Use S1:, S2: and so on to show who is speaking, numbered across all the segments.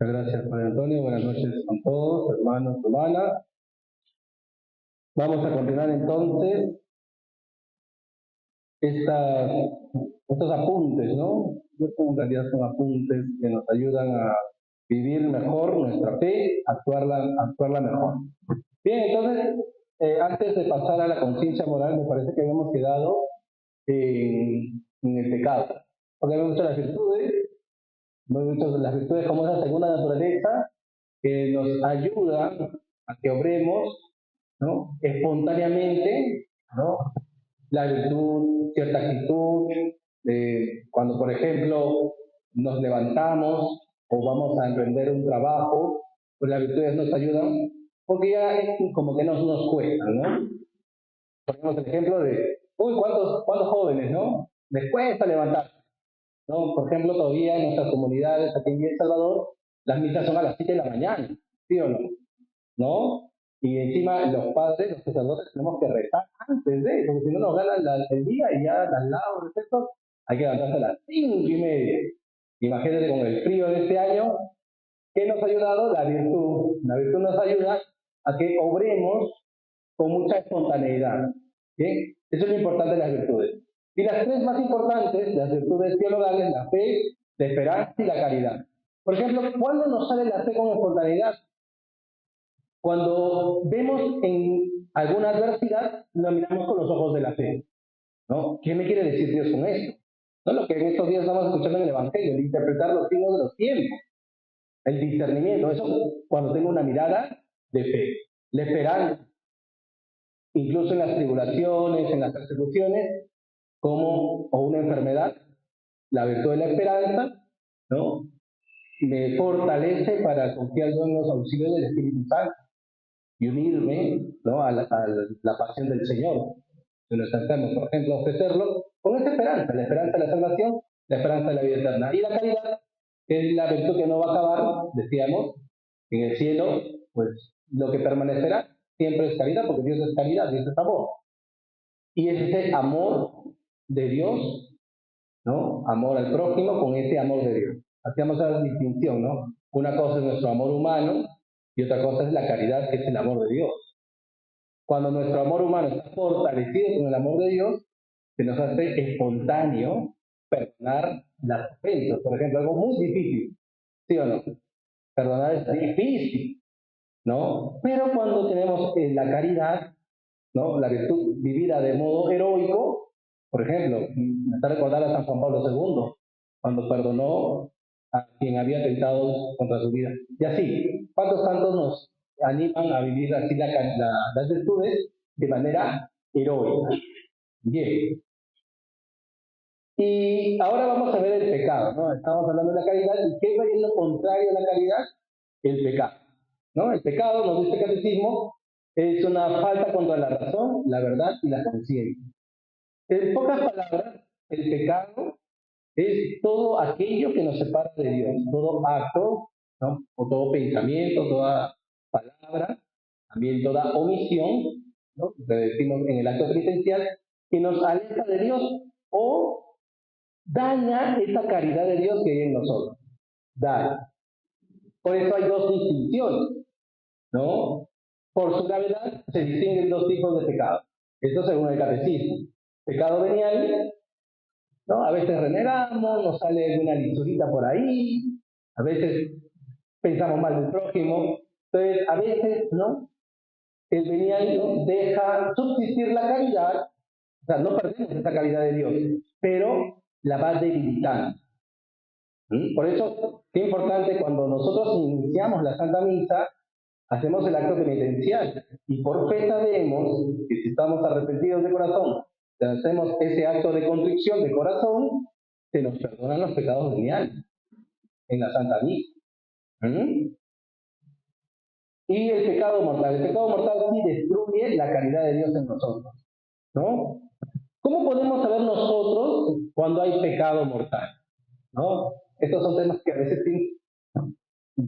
S1: Muchas gracias, Padre Antonio. Buenas noches con todos, hermanos, hermanas. Vamos a continuar entonces estos apuntes, ¿no? En realidad son apuntes que nos ayudan a vivir mejor nuestra fe, actuarla mejor. Bien, entonces, antes de pasar a la conciencia moral, me parece que habíamos quedado en el pecado. Porque habíamos visto las virtudes como esa segunda naturaleza que nos ayudan a que obremos, ¿no?, espontáneamente, ¿no?, la virtud, cierta actitud, cuando por ejemplo nos levantamos o vamos a emprender un trabajo, pues las virtudes nos ayudan, porque ya es como que nos cuestan, ¿no? Ponemos el ejemplo de, uy, ¿cuántos jóvenes, no? Les cuesta levantar, ¿no? Por ejemplo, todavía en nuestras comunidades aquí en El Salvador, las misas son a las 7 de la mañana, ¿sí o no? ¿No? Y encima los padres, los sacerdotes, tenemos que rezar antes de, porque si no nos ganan el día y ya las laudes, esto, hay que levantarse a las 5:30. Imagínense con el frío de este año, ¿qué nos ha ayudado? La virtud. La virtud nos ayuda a que obremos con mucha espontaneidad. ¿Sí? Eso es lo importante de las virtudes. Y las tres más importantes, las virtudes teologales, la fe, la esperanza y la caridad. Por ejemplo, ¿cuándo nos sale la fe con espontaneidad? Cuando vemos en alguna adversidad, lo miramos con los ojos de la fe, ¿no? ¿Qué me quiere decir Dios con esto? ¿No? Lo que en estos días estamos escuchando en el Evangelio, el interpretar los signos de los tiempos, el discernimiento, eso cuando tengo una mirada de fe. La esperanza, incluso en las tribulaciones, en las persecuciones, o una enfermedad, la virtud de la esperanza, ¿no?, me fortalece para confiar en los auxilios del Espíritu Santo y unirme, ¿no?, a la pasión del Señor, de nuestro enfermo, por ejemplo, ofrecerlo con esa esperanza, la esperanza de la salvación, la esperanza de la vida eterna. Y la caridad, que es la virtud que no va a acabar, decíamos, en el cielo, pues lo que permanecerá siempre es caridad, porque Dios es caridad, Dios es amor. Y es ese amor de Dios, ¿no?, amor al prójimo con ese amor de Dios. Hacíamos esa distinción, ¿no? Una cosa es nuestro amor humano y otra cosa es la caridad, que es el amor de Dios. Cuando nuestro amor humano está fortalecido con el amor de Dios, se nos hace espontáneo perdonar las ofensas. Por ejemplo, algo muy difícil, ¿sí o no? Perdonar es difícil, ¿no? Pero cuando tenemos la caridad, ¿no?, la virtud vivida de modo heroico, por ejemplo, me está recordando a San Juan Pablo II, cuando perdonó a quien había atentado contra su vida. Y así, ¿cuántos santos nos animan a vivir así las virtudes de manera heroica? Bien. Y ahora vamos a ver el pecado, ¿no? Estamos hablando de la caridad, ¿y qué es lo contrario a la caridad? El pecado, ¿no? El pecado, nos dice el catecismo, es una falta contra la razón, la verdad y la conciencia. En pocas palabras, el pecado es todo aquello que nos separa de Dios, todo acto, ¿no?, o todo pensamiento, toda palabra, también toda omisión, ¿no?, que decimos en el acto penitencial, que nos aleja de Dios o daña esa caridad de Dios que hay en nosotros. Daña. Por eso hay dos distinciones, ¿no? Por su gravedad se distinguen dos tipos de pecado. Esto según el catecismo. Pecado venial, ¿no? A veces renegamos, nos sale alguna lisurita por ahí, a veces pensamos mal del prójimo. Entonces, a veces, ¿no?, el venial, ¿no?, deja subsistir la caridad, o sea, no perdemos esa caridad de Dios, pero la va debilitando. Por eso, qué importante cuando nosotros iniciamos la Santa Misa, hacemos el acto penitencial y por fe sabemos que si estamos arrepentidos de corazón, si hacemos ese acto de contrición de corazón, se nos perdonan los pecados veniales en la Santa Misa. Y el pecado mortal sí destruye la caridad de Dios en nosotros, ¿no? ¿Cómo podemos saber nosotros cuando hay pecado mortal? ¿No? Estos son temas que a veces sí,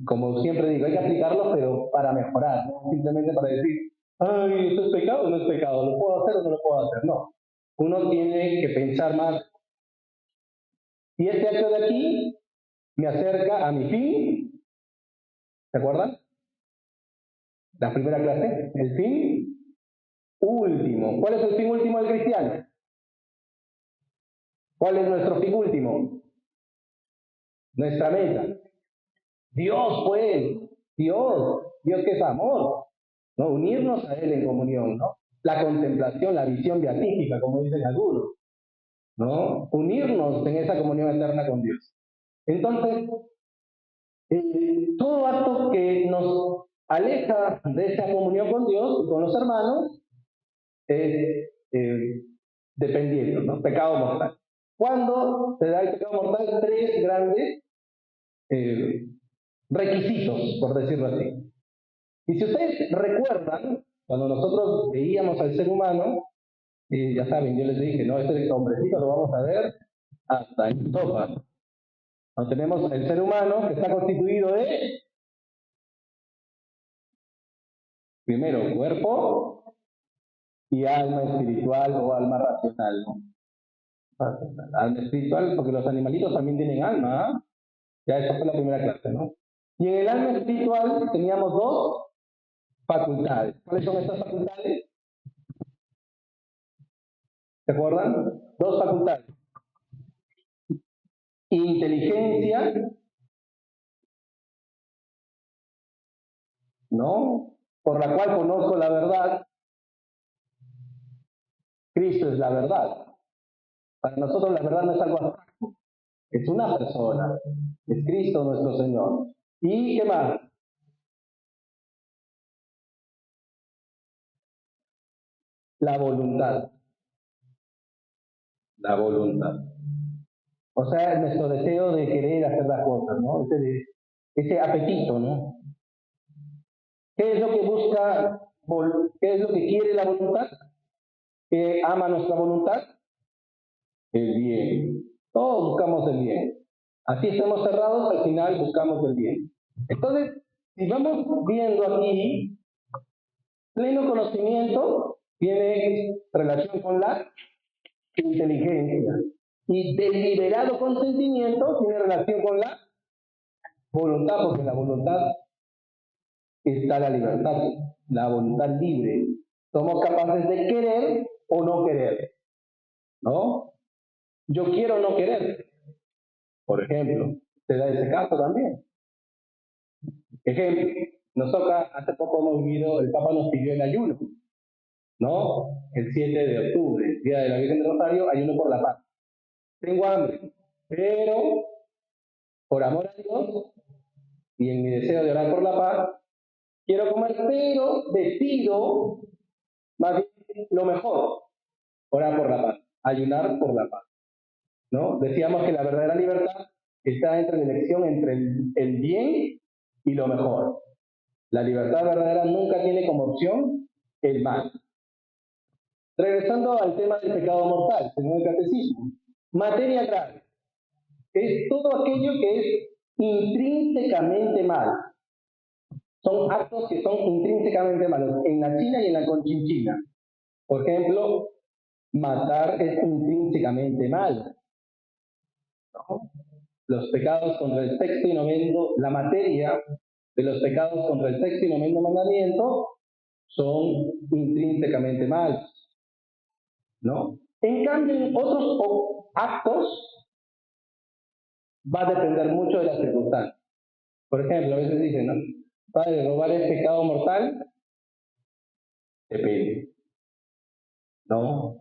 S1: como siempre digo, hay que aplicarlos, pero para mejorar, no simplemente para decir, ay, ¿esto es pecado o no es pecado? ¿Lo puedo hacer o no lo puedo hacer? No. Uno tiene que pensar más. Si este acto de aquí me acerca a mi fin ¿Se acuerdan? La primera clase, el fin último. ¿Cuál es el fin último del cristiano? ¿Cuál es nuestro fin último? Nuestra meta. Dios, pues, Dios que es amor, ¿no? Unirnos a Él en comunión, ¿no? La contemplación, la visión beatífica, como dicen algunos, ¿no? Unirnos en esa comunión eterna con Dios. Entonces, todo acto que nos aleja de esa comunión con Dios y con los hermanos es dependiendo, ¿no? Pecado mortal. ¿Cuándo se da el pecado mortal? Tres grandes requisitos, por decirlo así. Y si ustedes recuerdan, cuando nosotros veíamos al ser humano, ya saben, yo les dije, no, este hombrecito lo vamos a ver hasta en sopa. No, tenemos el ser humano que está constituido de, primero, cuerpo y alma espiritual o alma racional, ¿no? Alma espiritual, porque los animalitos también tienen alma, ¿eh? Ya esa fue la primera clase, ¿no? Y en el alma espiritual teníamos dos facultades. ¿Cuáles son estas facultades? ¿Se acuerdan? Dos facultades. Inteligencia, ¿no? Por la cual conozco la verdad. Cristo es la verdad. Para nosotros la verdad no es algo abstracto, es una persona, es Cristo nuestro Señor. ¿Y qué más? La voluntad. La voluntad. O sea, nuestro deseo de querer hacer las cosas, ¿no? Ese apetito, ¿no? ¿Qué es lo que busca, qué es lo que quiere la voluntad? ¿Qué ama nuestra voluntad? El bien. Todos buscamos el bien. Así estamos cerrados, al final buscamos el bien. Entonces, si vamos viendo aquí, pleno conocimiento tiene relación con la inteligencia. Y deliberado consentimiento tiene relación con la voluntad, porque en la voluntad está la libertad, la voluntad libre. Somos capaces de querer o no querer, ¿no? Yo quiero no querer, por ejemplo. Se da ese caso también. Ejemplo, nos toca, hace poco hemos vivido, el Papa nos pidió el ayuno, ¿no? El 7 de octubre, Día de la Virgen del Rosario, ayuno por la paz. Tengo hambre, pero por amor a Dios y en mi deseo de orar por la paz, quiero comer, pero decido más bien lo mejor, orar por la paz, ayunar por la paz, ¿no? Decíamos que la verdadera libertad está entre la elección entre el bien y lo mejor. La libertad verdadera nunca tiene como opción el mal. Regresando al tema del pecado mortal, según el catecismo, materia grave es todo aquello que es intrínsecamente mal. Son actos que son intrínsecamente malos, en la China y en la Conchinchina. Por ejemplo, matar es intrínsecamente malo, ¿no? Los pecados contra el sexto y noveno, la materia de los pecados contra el sexto y noveno mandamiento son intrínsecamente malos, ¿no? En cambio, en otros actos va a depender mucho de las circunstancias. Por ejemplo, a veces dicen, ¿no? Padre, ¿robar es pecado mortal? Depende, ¿no?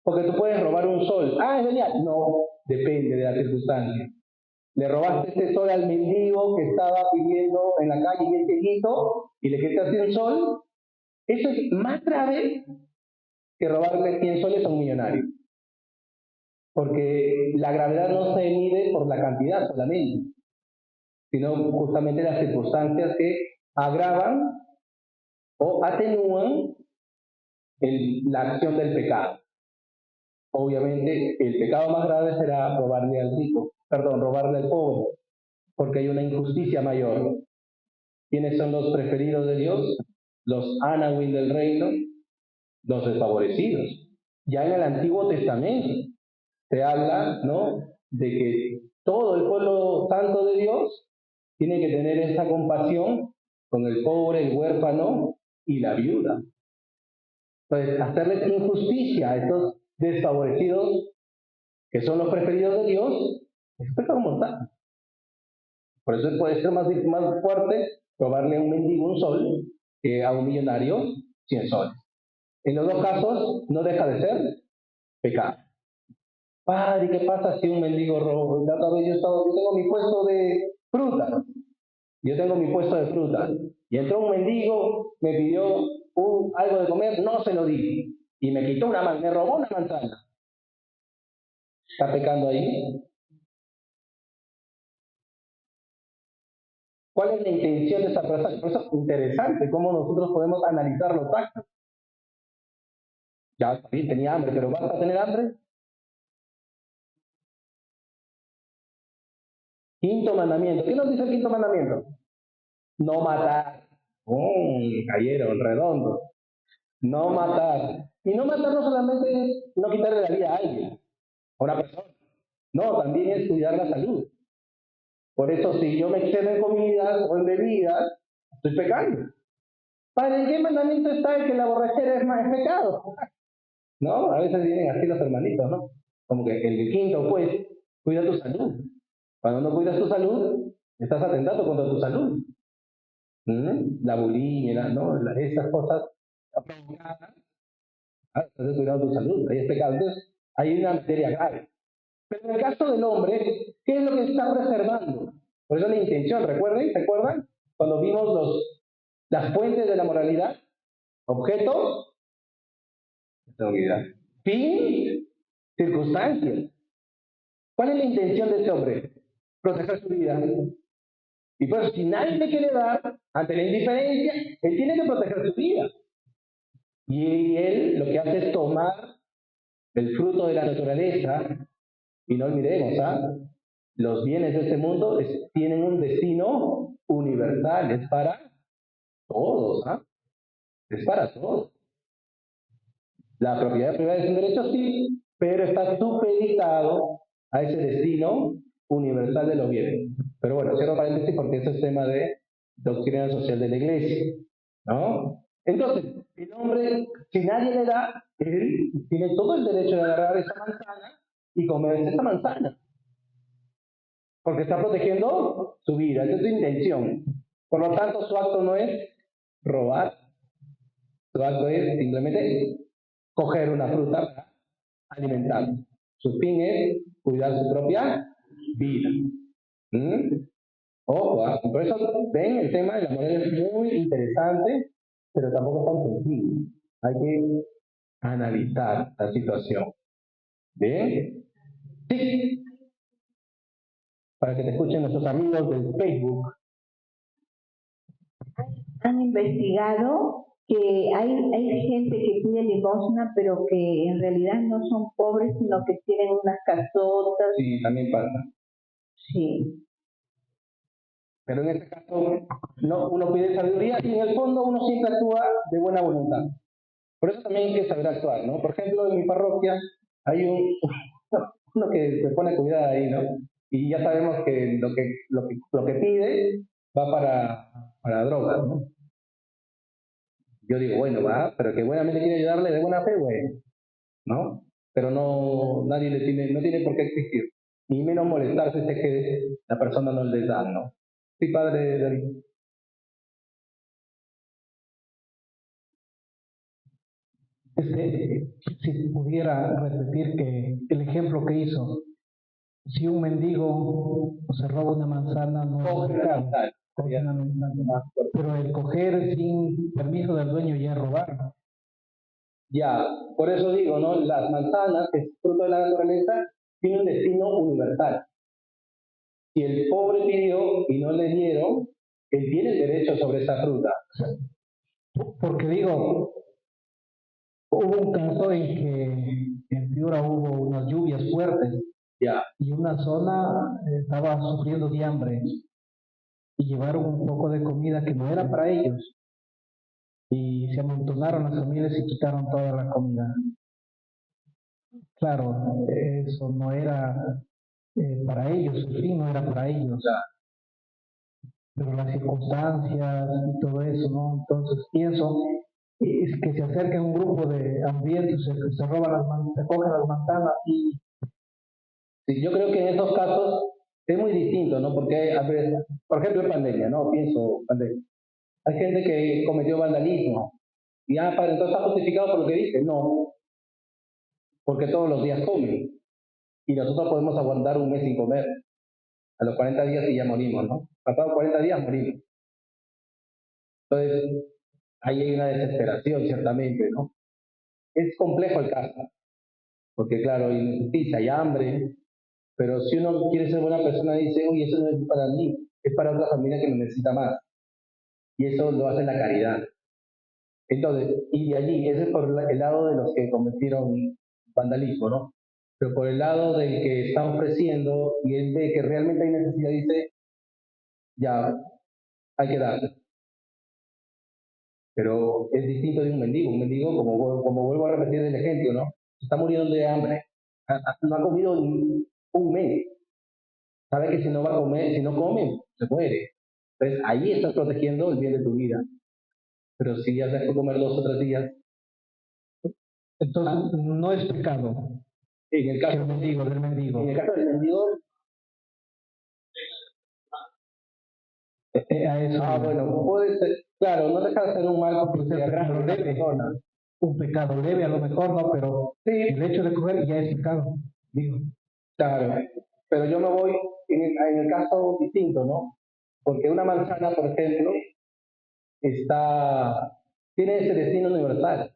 S1: Porque tú puedes robar un sol. Ah, es genial. No, depende de la circunstancia. Le robaste ese sol al mendigo que estaba pidiendo en la calle y el cieguito y le quitaste un sol. Eso es más grave que robarle 100 soles a un millonario. Porque la gravedad no se mide por la cantidad solamente, sino justamente las circunstancias que agravan o atenúan la acción del pecado. Obviamente, el pecado más grave será robarle al rico, robarle al pobre, porque hay una injusticia mayor. ¿Quiénes son los preferidos de Dios? Los Anawin del reino, los desfavorecidos. Ya en el Antiguo Testamento se habla, ¿no?, de que todo el pueblo santo de Dios tiene que tener esa compasión con el pobre, el huérfano y la viuda. Entonces, hacerles injusticia a estos desfavorecidos, que son los preferidos de Dios, es pecado mortal. Por eso puede ser más fuerte robarle a un mendigo un sol que a un millonario 100 soles. En los dos casos no deja de ser pecado. Padre, ¿qué pasa si un mendigo roba? La otra vez yo tengo mi puesto de fruta. Yo tengo mi puesto de fruta. Y entró un mendigo, me pidió algo de comer, no se lo di. Y me quitó me robó una manzana. ¿Está pecando ahí? ¿Cuál es la intención de esa persona? Por eso es interesante cómo nosotros podemos analizar los actos. Ya sí, tenía hambre, pero ¿vas a tener hambre? Quinto mandamiento. ¿Qué nos dice el quinto mandamiento? No matar. Cayeron redondo. No matar. Y no matar no solamente es no quitarle la vida a alguien, a una persona. No, también es cuidar la salud. Por eso, si yo me excedo en comidas o en bebidas, estoy pecando. ¿Para qué mandamiento está el que la borrachera es más pecado? ¿No? A veces vienen así los hermanitos, ¿no? Como que el quinto, pues, cuida tu salud. Cuando no cuidas tu salud, estás atentando contra tu salud. La bulimia, ¿no? Esas cosas provocadas. Estás cuidando tu salud, ahí es pecado. Entonces, hay una materia grave. Pero en el caso del hombre, ¿qué es lo que está preservando? Por eso la intención, ¿recuerden? ¿Se acuerdan? Cuando vimos las fuentes de la moralidad, objeto, fin, circunstancias. ¿Cuál es la intención de este hombre? Proteger su vida. Y pues si nadie le quiere dar, ante la indiferencia, él tiene que proteger su vida. Y él lo que hace es tomar el fruto de la naturaleza, y no olvidemos, los bienes de este mundo tienen un destino universal, es para todos, es para todos. La propiedad privada es un derecho, sí, pero está supeditado a ese destino universal de los bienes. Pero bueno, cierro paréntesis porque ese es tema de doctrina social de la iglesia, ¿no? Entonces, el hombre, si nadie le da, él tiene todo el derecho de agarrar esa manzana y comerse esa manzana, porque está protegiendo su vida, esa es su intención. Por lo tanto, su acto no es robar, su acto es simplemente coger una fruta para alimentarse. Su fin es cuidar su propia vida. Ojo, por eso ven, el tema de la moral es muy interesante, pero tampoco es tan sencillo. Hay que analizar la situación. ¿Bien? Sí, para que te escuchen nuestros amigos del Facebook.
S2: Han investigado que hay gente que pide limosna, pero que en realidad no son pobres, sino que tienen unas casotas.
S1: Sí, también pasa.
S2: Sí.
S1: Pero en este caso, uno pide sabiduría y en el fondo uno siempre actúa de buena voluntad. Por eso también hay que saber actuar, ¿no? Por ejemplo, en mi parroquia hay uno que se pone cuidado ahí, ¿no? Y ya sabemos que lo que pide va para drogas, ¿no? Yo digo, bueno, va, pero que buenamente quiere ayudarle de buena fe, güey, ¿no? Pero nadie no tiene por qué existir. Ni menos molestarse si es que la persona no le da, ¿no? Sí, padre David.
S3: Si pudiera repetir que el ejemplo que hizo, si un mendigo se roba una manzana, no es pecado, coge una manzana, pero el coger sin permiso del dueño ya es robar.
S1: Ya, por eso digo, ¿no? Las manzanas, que es fruto de la naturaleza, tienen un destino universal. Si el pobre pidió y no le dieron, él tiene derecho sobre esa fruta.
S3: Porque digo, hubo un caso en que en Piura hubo unas lluvias fuertes,
S1: Ya,
S3: y una zona estaba sufriendo de hambre y llevaron un poco de comida que no era para ellos y se amontonaron las familias y quitaron toda la comida. Claro, eso no era para ellos, su fin no era para ellos.
S1: ya.
S3: pero las circunstancias y todo eso, ¿no? Entonces pienso es que se acerca un grupo de hambrientos, se roban se cogen las manzanas y
S1: Sí, yo creo que en esos casos es muy distinto, ¿no? Porque, a ver, por ejemplo, en pandemia, ¿no? Pienso, pandemia. Hay gente que cometió vandalismo. Y padre, entonces está justificado por lo que dice. No, porque todos los días comen. Y nosotros podemos aguantar un mes sin comer. A los 40 días y ya morimos, ¿no? Pasados 40 días morimos. Entonces, ahí hay una desesperación, ciertamente, ¿no? Es complejo el caso, porque claro, hay injusticia, hay hambre, pero si uno quiere ser buena persona, dice, uy, eso no es para mí, es para otra familia que lo necesita más. Y eso lo hace la caridad. Entonces, y de allí, ese es por el lado de los que cometieron vandalismo, ¿no? Pero por el lado del que está ofreciendo y él ve que realmente hay necesidad, dice, ya, hay que darle. Pero es distinto de un mendigo. Un mendigo, como vuelvo a repetir el ejemplo, ¿no? Está muriendo de hambre. No ha comido ni un mes. Sabe que si no va a comer, si no come, se muere. Entonces, ahí estás protegiendo el bien de tu vida. Pero si ya dejas de comer 2 o 3 días,
S3: entonces no es pecado
S1: en el
S3: que
S1: caso,
S3: el mendigo, del
S1: en
S3: mendigo.
S1: el caso del mendigo,
S3: A eso
S1: bueno, puede ser, claro, no deja de ser un mal porque
S3: puede
S1: se
S3: ser
S1: arrastra
S3: pecado
S1: a la
S3: leve,
S1: persona.
S3: un pecado leve a lo mejor, no, pero
S1: Sí,
S3: el hecho de comer ya es pecado, digo.
S1: claro. Pero yo me voy en el caso distinto, ¿no? Porque una manzana, por ejemplo, tiene ese destino universal.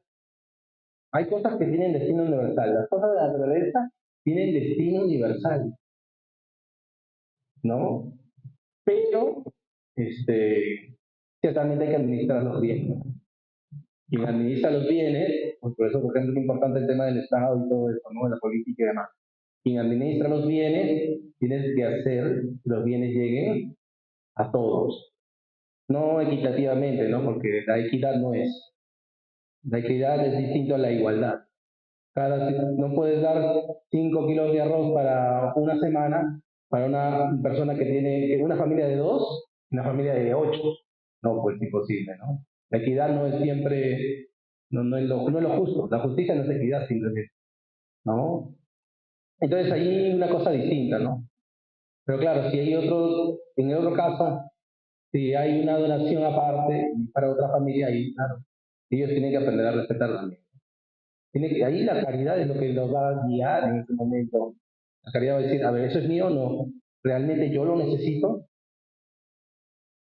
S1: Hay cosas que tienen destino universal. Las cosas de la naturaleza tienen destino universal, ¿no? Pero, ciertamente hay que administrarlos bien. Quien administra los bienes, pues por eso por ejemplo es importante el tema del Estado y todo eso, ¿no? De la política y demás. Quien administra los bienes tiene que hacer que los bienes lleguen a todos. No equitativamente, ¿no? Porque la equidad no es. La equidad es distinto a la igualdad. No puedes dar 5 kilos de arroz para una semana para una persona que tiene una familia de 2 y una familia de 8. No, pues imposible, ¿no? La equidad no es siempre, no es lo justo. La justicia no es equidad simplemente, ¿no? Entonces ahí hay una cosa distinta, ¿no? Pero claro, si hay en el otro caso, si hay una donación aparte para otra familia, ahí, claro, ellos tienen que aprender a respetar también. Ahí la caridad es lo que nos va a guiar en ese momento. La caridad va a decir, a ver, eso es mío, no. Realmente yo lo necesito.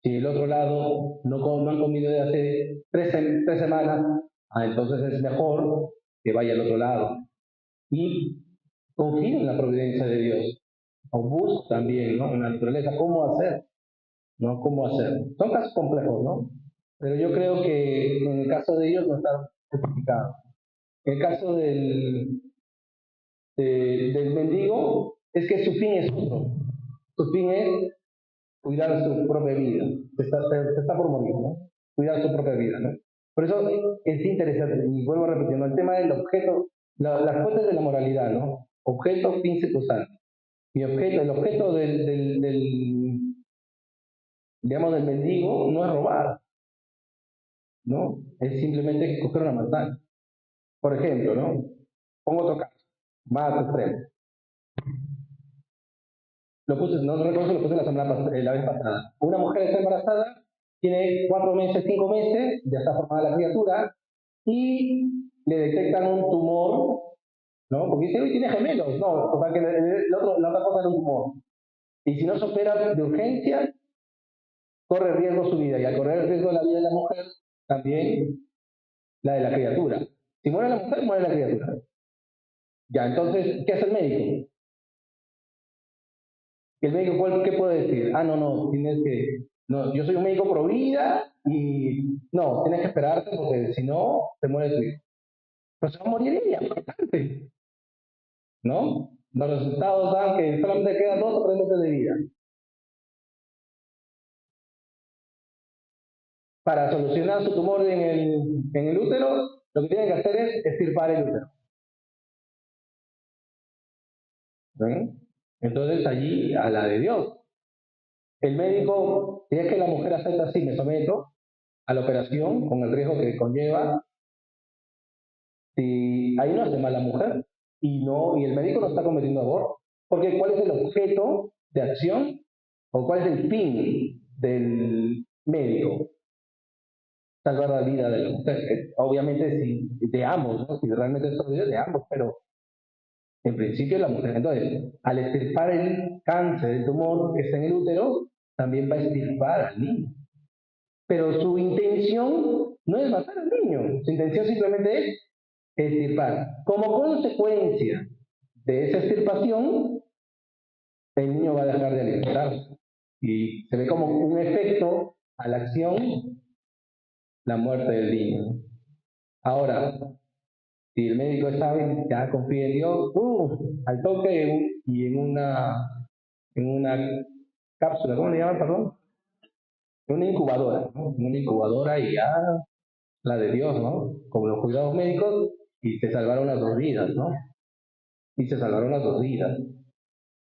S1: Si el otro lado no han comido desde hace 3 semanas, entonces es mejor que vaya al otro lado. Y confío en la providencia de Dios. O busco también, ¿no? En la naturaleza, cómo hacer, ¿no? Cómo hacer. Son casos complejos, ¿no? Pero yo creo que en el caso de ellos no está justificado. En el caso del mendigo es que su fin es otro. Su fin es cuidar su propia vida. Se está por morir, ¿no? Cuidar su propia vida, ¿no? Por eso es interesante, y vuelvo a repetir, ¿no? El tema del objeto, las fuentes de la moralidad, ¿no? Objeto, fin, circunstancia. El objeto digamos, del mendigo no es robar, ¿no? Es simplemente coger una manzana. Por ejemplo, ¿no? Pongo otro caso, más extremo. No recuerdo si lo puse la vez pasada. Una mujer está embarazada, tiene 4 meses, 5 meses, ya está formada la criatura, y le detectan un tumor, ¿no? Porque dice, uy, tiene gemelos. No, o sea que la otra cosa era un tumor. Y si no se opera de urgencia, corre riesgo su vida. Y al correr el riesgo de la vida de la mujer, también la de la criatura. Si muere la mujer, muere la criatura. Ya, entonces, ¿qué hace el médico? El médico, ¿qué puede decir? No, tienes que. No, yo soy un médico pro vida y no, tienes que esperarte porque si no, te muere tu hijo. Pues se va a morir ella, importante, ¿no? Los resultados dan que solamente quedan 2 o 3 meses de vida. Para solucionar su tumor en el útero, lo que tienen que hacer es extirpar el útero. ¿Ven? Entonces allí, a la de Dios. El médico, si es que la mujer acepta así, me someto a la operación con el riesgo que conlleva, si ahí no hace mal la mujer y el médico no está cometiendo aborto. Porque ¿cuál es el objeto de acción o cuál es el fin del médico? Salvar la vida de la mujer. Obviamente si de ambos, ¿no? Si realmente es de ambos, pero en principio la mujer. Entonces, al extirpar el cáncer, el tumor que está en el útero, también va a extirpar al niño. Pero su intención no es matar al niño, su intención simplemente es extirpar. Como consecuencia de esa extirpación, el niño va a dejar de alimentarse. Y se ve como un efecto a la acción, la muerte del niño. Ahora, si el médico sabe, ya confía en Dios, al toque y en una cápsula, ¿cómo le llaman, perdón? Una incubadora, ¿no? Una incubadora y ya la de Dios, ¿no? Como los cuidados médicos y se salvaron las dos vidas, ¿no? Y se salvaron las dos vidas,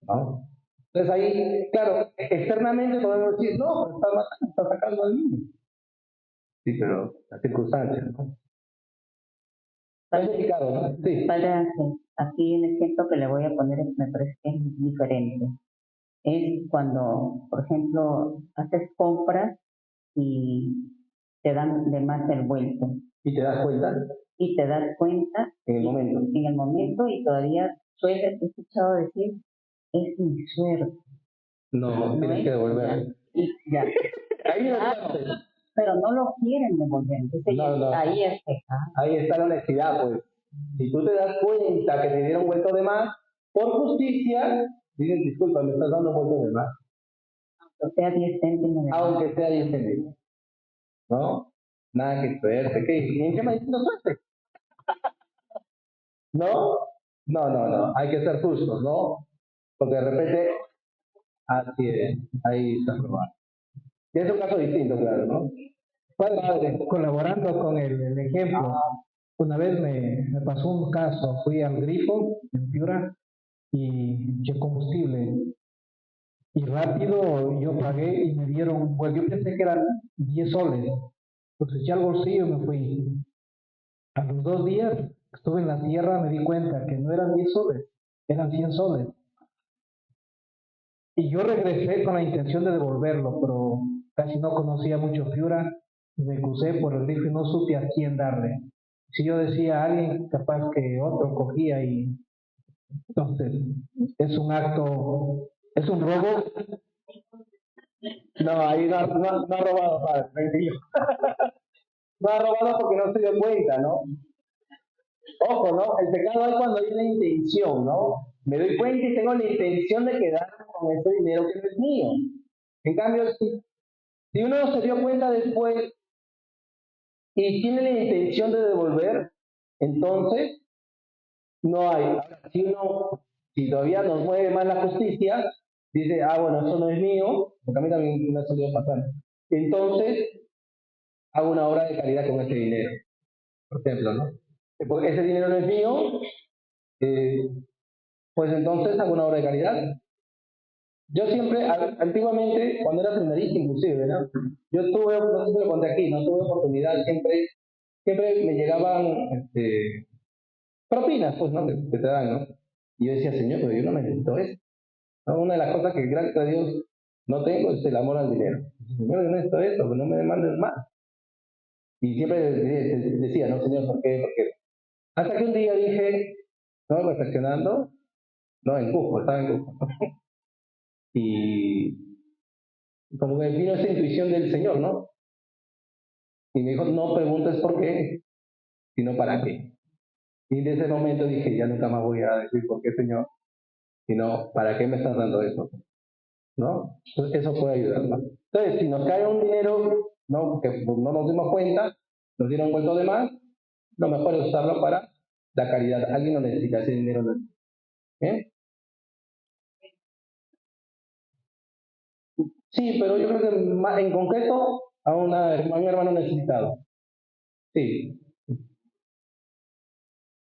S1: ¿no? Entonces ahí, claro, externamente podemos decir, no, está matando, está sacando al niño. Sí, pero las circunstancias, ¿no? Es delicado, ¿no? Sí.
S4: Aquí el ejemplo que le voy a poner me parece que es diferente. Es cuando, por ejemplo, haces compras y te dan de más el vuelto.
S1: ¿Y te das cuenta?
S4: Y te das cuenta
S1: en el momento.
S4: En el momento y todavía he escuchado decir, es mi suerte.
S1: No, tienes que devolver.
S4: Ya.
S1: Ahí
S4: Claro, pero no lo quieren devolver. Entonces,
S1: no.
S4: ahí
S1: Ahí está la honestidad, pues. Si tú te das cuenta que te dieron vuelto de más, por justicia, dices, disculpa, me estás dando vuelto de más.
S4: Aunque sea 10 céntimos de más.
S1: Aunque sea 10 céntimos. ¿No? Nada que suerte. ¿Qué? ¿Y en qué me diciendo suerte? ¿No? No. Hay que ser justos, ¿no? Porque de repente, así es. Ahí está probado. Y es un caso distinto, claro, ¿no?
S3: Padre, colaborando con el ejemplo, una vez me pasó un caso, fui al grifo en Piura y eché combustible y rápido yo pagué y me dieron, pues yo pensé que eran 10 soles, entonces eché al bolsillo y me fui. A los 2 días que estuve en la tierra me di cuenta que no eran 10 soles, eran 100 soles. Y yo regresé con la intención de devolverlo, pero casi no conocía mucho Piura y me crucé por el grifo y no supe a quién darle. Si yo decía a alguien, capaz que otro cogía y entonces es un acto, es un robo.
S1: No, ahí no ha robado, padre, tranquilo. No ha robado porque no se dio cuenta, ¿no? Ojo, ¿no? El pecado es cuando hay una intención, ¿no? Me doy cuenta y tengo la intención de quedarme con ese dinero que no es mío. En cambio, si uno se dio cuenta después y tiene la intención de devolver, entonces no hay. Ahora, si todavía nos mueve más la justicia, dice, bueno, eso no es mío, porque a mí también me ha solido pasar. Entonces, hago una obra de caridad con ese dinero, por ejemplo, ¿no? Porque ese dinero no es mío, pues entonces hago una obra de caridad. Yo siempre, antiguamente, cuando era seminarista inclusive, ¿no? Yo tuve, no sé si lo conté aquí, no tuve oportunidad, siempre me llegaban propinas, pues, ¿no? Que te dan, ¿no? Y yo decía, Señor, pero yo no necesito eso. ¿No? Una de las cosas que gracias a Dios no tengo es el amor al dinero. Señor, yo necesito esto, pero no me demandes más. Y siempre decía, no, Señor, ¿por qué? Porque hasta que un día dije, no, reflexionando, no, en Cusco, estaba en Cusco. Y como que vino esa intuición del Señor, ¿no? Y me dijo, no preguntes por qué, sino para qué. Y de ese momento dije, ya nunca más voy a decir por qué, Señor, sino para qué me estás dando eso, ¿no? Entonces, eso puede ayudarnos. Entonces, si nos cae un dinero, ¿no? Que no nos dimos cuenta, nos dieron vuelto de más, lo mejor es usarlo para la caridad. Alguien no necesita ese dinero. ¿Eh? Sí, pero yo creo que más en concreto a un hermano necesitado. Sí.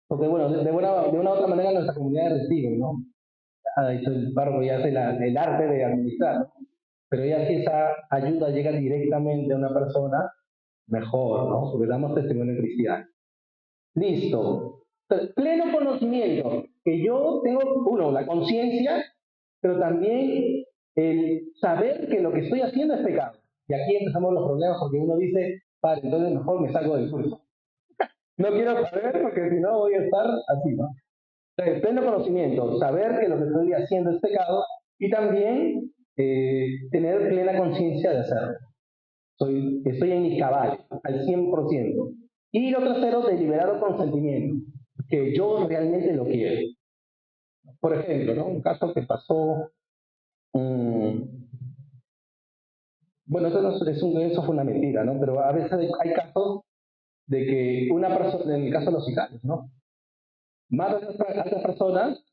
S1: Porque bueno, de una u otra manera nuestra comunidad recibe, ¿no? Ha dicho el párroco ya hace el arte de administrar, ¿no? Pero ya si esa ayuda llega directamente a una persona, mejor, ¿no? Porque damos testimonio cristiano. Listo. Entonces, pleno conocimiento, que yo tengo, uno, la conciencia, pero también el saber que lo que estoy haciendo es pecado. Y aquí empezamos los problemas porque uno dice, padre, entonces mejor me salgo del curso. No quiero saber porque si no voy a estar así, ¿no? Entonces, pleno conocimiento, saber que lo que estoy haciendo es pecado y también tener plena conciencia de hacerlo. Estoy en mis cabales, al 100%. Y lo tercero, deliberado consentimiento, que yo realmente lo quiero. Por ejemplo, ¿no? Un caso que pasó, bueno, eso fue una mentira, ¿no? Pero a veces hay casos de que una persona, en el caso de los sicarios, ¿no? Matan a otras personas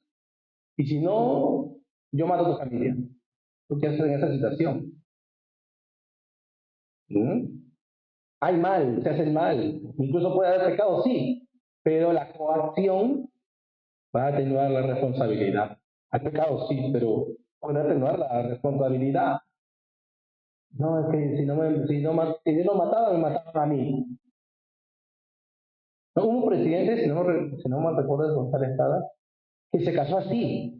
S1: y si no, yo mato a tu familia. ¿Tú qué haces en esa situación? ¿Mm? Hay mal, se hace el mal. Incluso puede haber pecado, sí, pero la coacción va a atenuar la responsabilidad. Hay pecado, sí, pero puede atenuar la responsabilidad. No, es que si yo no mataba, me mataban a mí. No, hubo un presidente, si no me recuerdo de González Sada, que se casó así.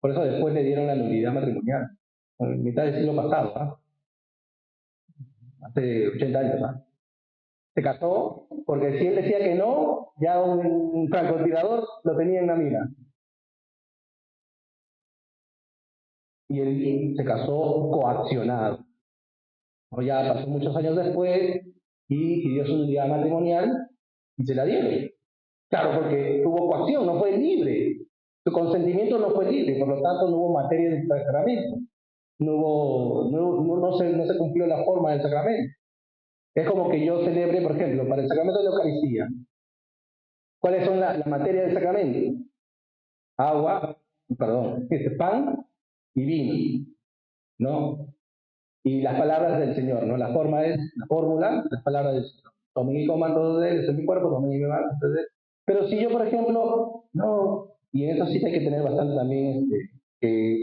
S1: Por eso después le dieron la nulidad matrimonial. En mitad del siglo pasado, ¿ah? Hace 80 años. ¿Ah? Se casó porque si él decía que no, ya un francotirador lo tenía en la mira. Y él se casó coaccionado. O ya pasó muchos años después y pidió su nulidad matrimonial y se la dieron. Claro, porque hubo coacción, no fue libre. Su consentimiento no fue libre, por lo tanto no hubo materia del sacramento. No se cumplió la forma del sacramento. Es como que yo celebre, por ejemplo, para el sacramento de la Eucaristía. ¿Cuáles son la materia del sacramento? Agua, perdón, pan y vino, ¿no? Y las palabras del Señor, ¿no? La fórmula, las palabras del Señor. Tomen y coman todos de él, este es mi cuerpo, tomen y beban. Pero si yo, por ejemplo, no, y en eso sí hay que tener bastante también,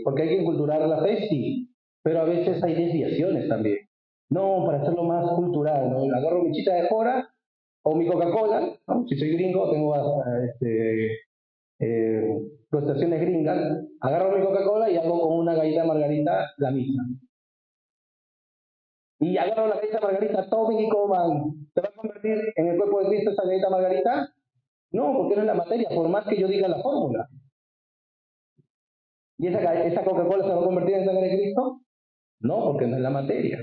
S1: porque hay que inculturar la fe, sí, pero a veces hay desviaciones también. No, para hacerlo más cultural, ¿no? Agarro mi chicha de jora o mi Coca-Cola, ¿no? Si soy gringo, tengo prestaciones gringas, agarro mi Coca-Cola y hago con una galleta margarita la misma. Y agarro la galleta margarita, tomen y coman. ¿Se va a convertir en el cuerpo de Cristo esa galleta margarita? No, porque no es la materia, por más que yo diga la fórmula. ¿Y esa Coca-Cola se va a convertir en sangre de Cristo? No, porque no es la materia.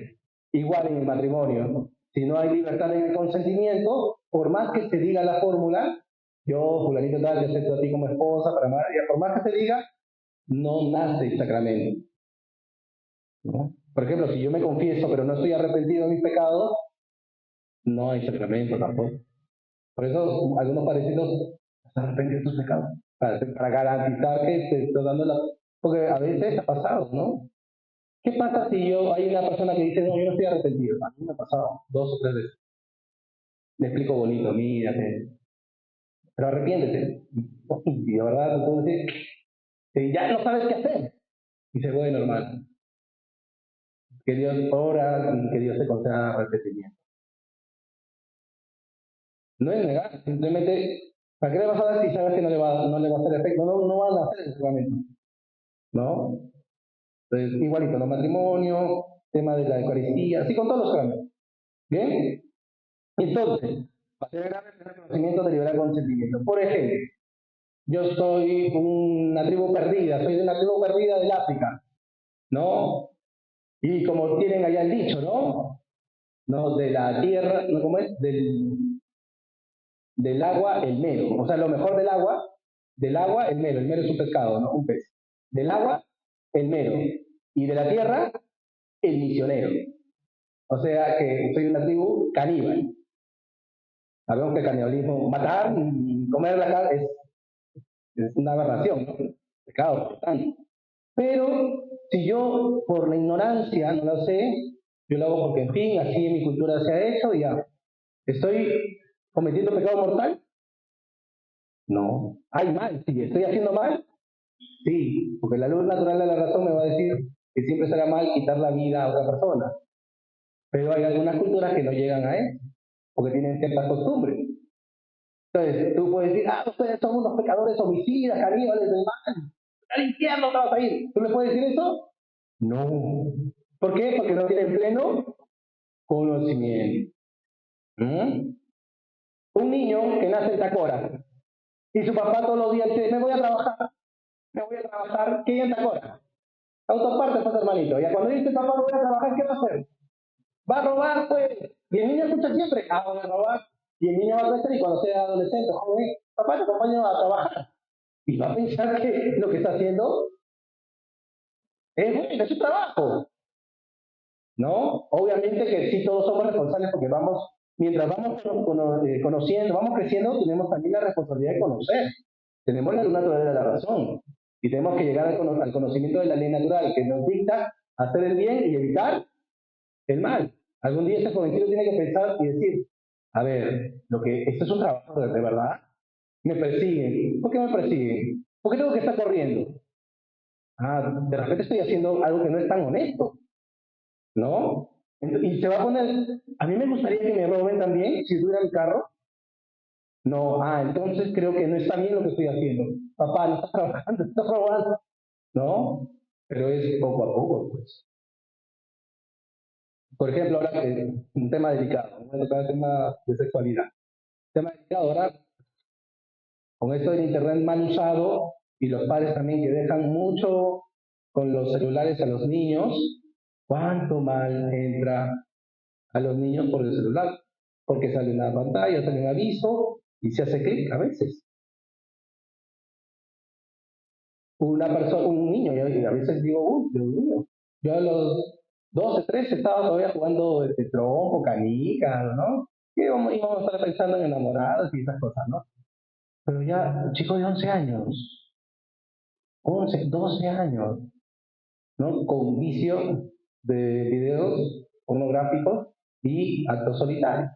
S1: Igual en el matrimonio, ¿no? Si no hay libertad en el consentimiento, por más que se diga la fórmula, yo, fulanito tal, te acepto a ti como esposa, para María, por más que se diga, no nace el sacramento, ¿no? Por ejemplo, si yo me confieso, pero no estoy arrepentido de mis pecados, no hay sacramento tampoco. Por eso algunos parecidos se arrepienten de tus pecados, para garantizar que te estoy dando la... Porque a veces ha pasado, ¿no? ¿Qué pasa si hay una persona que dice, no, yo no estoy arrepentido? A mí me ha pasado 2 o 3 veces. Le explico bonito, mírate, pero arrepiéntete. Y de verdad, entonces, ya no sabes qué hacer. Dice, bueno, hermano, que Dios ora y que Dios te conceda arrepentimiento. No es negar, simplemente, ¿para qué le vas a dar si sabes que no le va a hacer efecto? No van a hacer ese momento, ¿no? Entonces, igualito, los matrimonios, tema de la Eucaristía, así con todos los cambios. ¿Bien? Entonces, para ser grave, el conocimiento de liberar consentimiento. Por ejemplo, yo soy una tribu perdida, soy de una tribu perdida del África, ¿no? Y como tienen allá el dicho, ¿no? No, de la tierra, ¿no? ¿Cómo es? Del agua, el mero. O sea, lo mejor del agua, el mero. El mero es un pescado, ¿no? Un pez. Del agua, el mero. Y de la tierra, el misionero. O sea que soy una tribu caníbal. Sabemos que el canibalismo, matar y comer la carne es una aberración, ¿no? Pecado, por tanto. Pero si yo por la ignorancia no lo sé, yo lo hago porque, en fin, así en mi cultura se ha hecho y ya. ¿Estoy cometiendo pecado mortal? No. ¿Hay mal? Sí. ¿Estoy haciendo mal? Sí, porque la luz natural de la razón me va a decir que siempre será mal quitar la vida a otra persona. Pero hay algunas culturas que no llegan a eso, porque tienen ciertas costumbres. Entonces, tú puedes decir, ustedes son unos pecadores homicidas, caníbales del mal, al infierno te vas a ir. ¿Tú le puedes decir eso? No. ¿Por qué? Porque no tienen pleno conocimiento. Un niño que nace en Tacora, y su papá todos los días dice, me voy a trabajar, ¿qué hay en Tacora? Autoparte, pues, hermanito. Y cuando dice papá, me voy a trabajar, ¿qué va a hacer? Va a robar, pues. Y el niño escucha siempre, voy a robar. Y el niño va a crecer y cuando sea adolescente, joven, papá, te acompaño a trabajar. Y va a pensar que lo que está haciendo es bueno, es su trabajo. ¿No? Obviamente que sí, todos somos responsables porque mientras vamos conociendo, vamos creciendo, tenemos también la responsabilidad de conocer. Tenemos la ley natural de la razón. Y tenemos que llegar al conocimiento de la ley natural que nos dicta hacer el bien y evitar el mal. Algún día ese jovencito tiene que pensar y decir, a ver, esto es un trabajo de verdad. Me persiguen. ¿Por qué me persiguen? ¿Por qué tengo que estar corriendo? De repente estoy haciendo algo que no es tan honesto, ¿no? Y se va a poner, a mí me gustaría que me roben también, si tuviera el carro. No, entonces creo que no está bien lo que estoy haciendo. Papá, no estás trabajando, estás robando. ¿No? Pero es poco a poco, pues. Por ejemplo, ahora que un tema delicado, un tema de sexualidad. Tema delicado, ahora, con esto del internet mal usado, y los padres también que dejan mucho con los celulares a los niños, ¿cuánto mal entra a los niños por el celular? Porque sale una pantalla, sale un aviso, y se hace clic a veces. Un niño, y a veces digo, Dios mío, yo a los 12, 13 estaba todavía jugando trompo, canica, ¿no? Y íbamos a estar pensando en enamorados y esas cosas, ¿no? Pero ya, un chico de 11 años, 11, 12 años, ¿no? Con vicio de videos pornográficos y actos solitarios.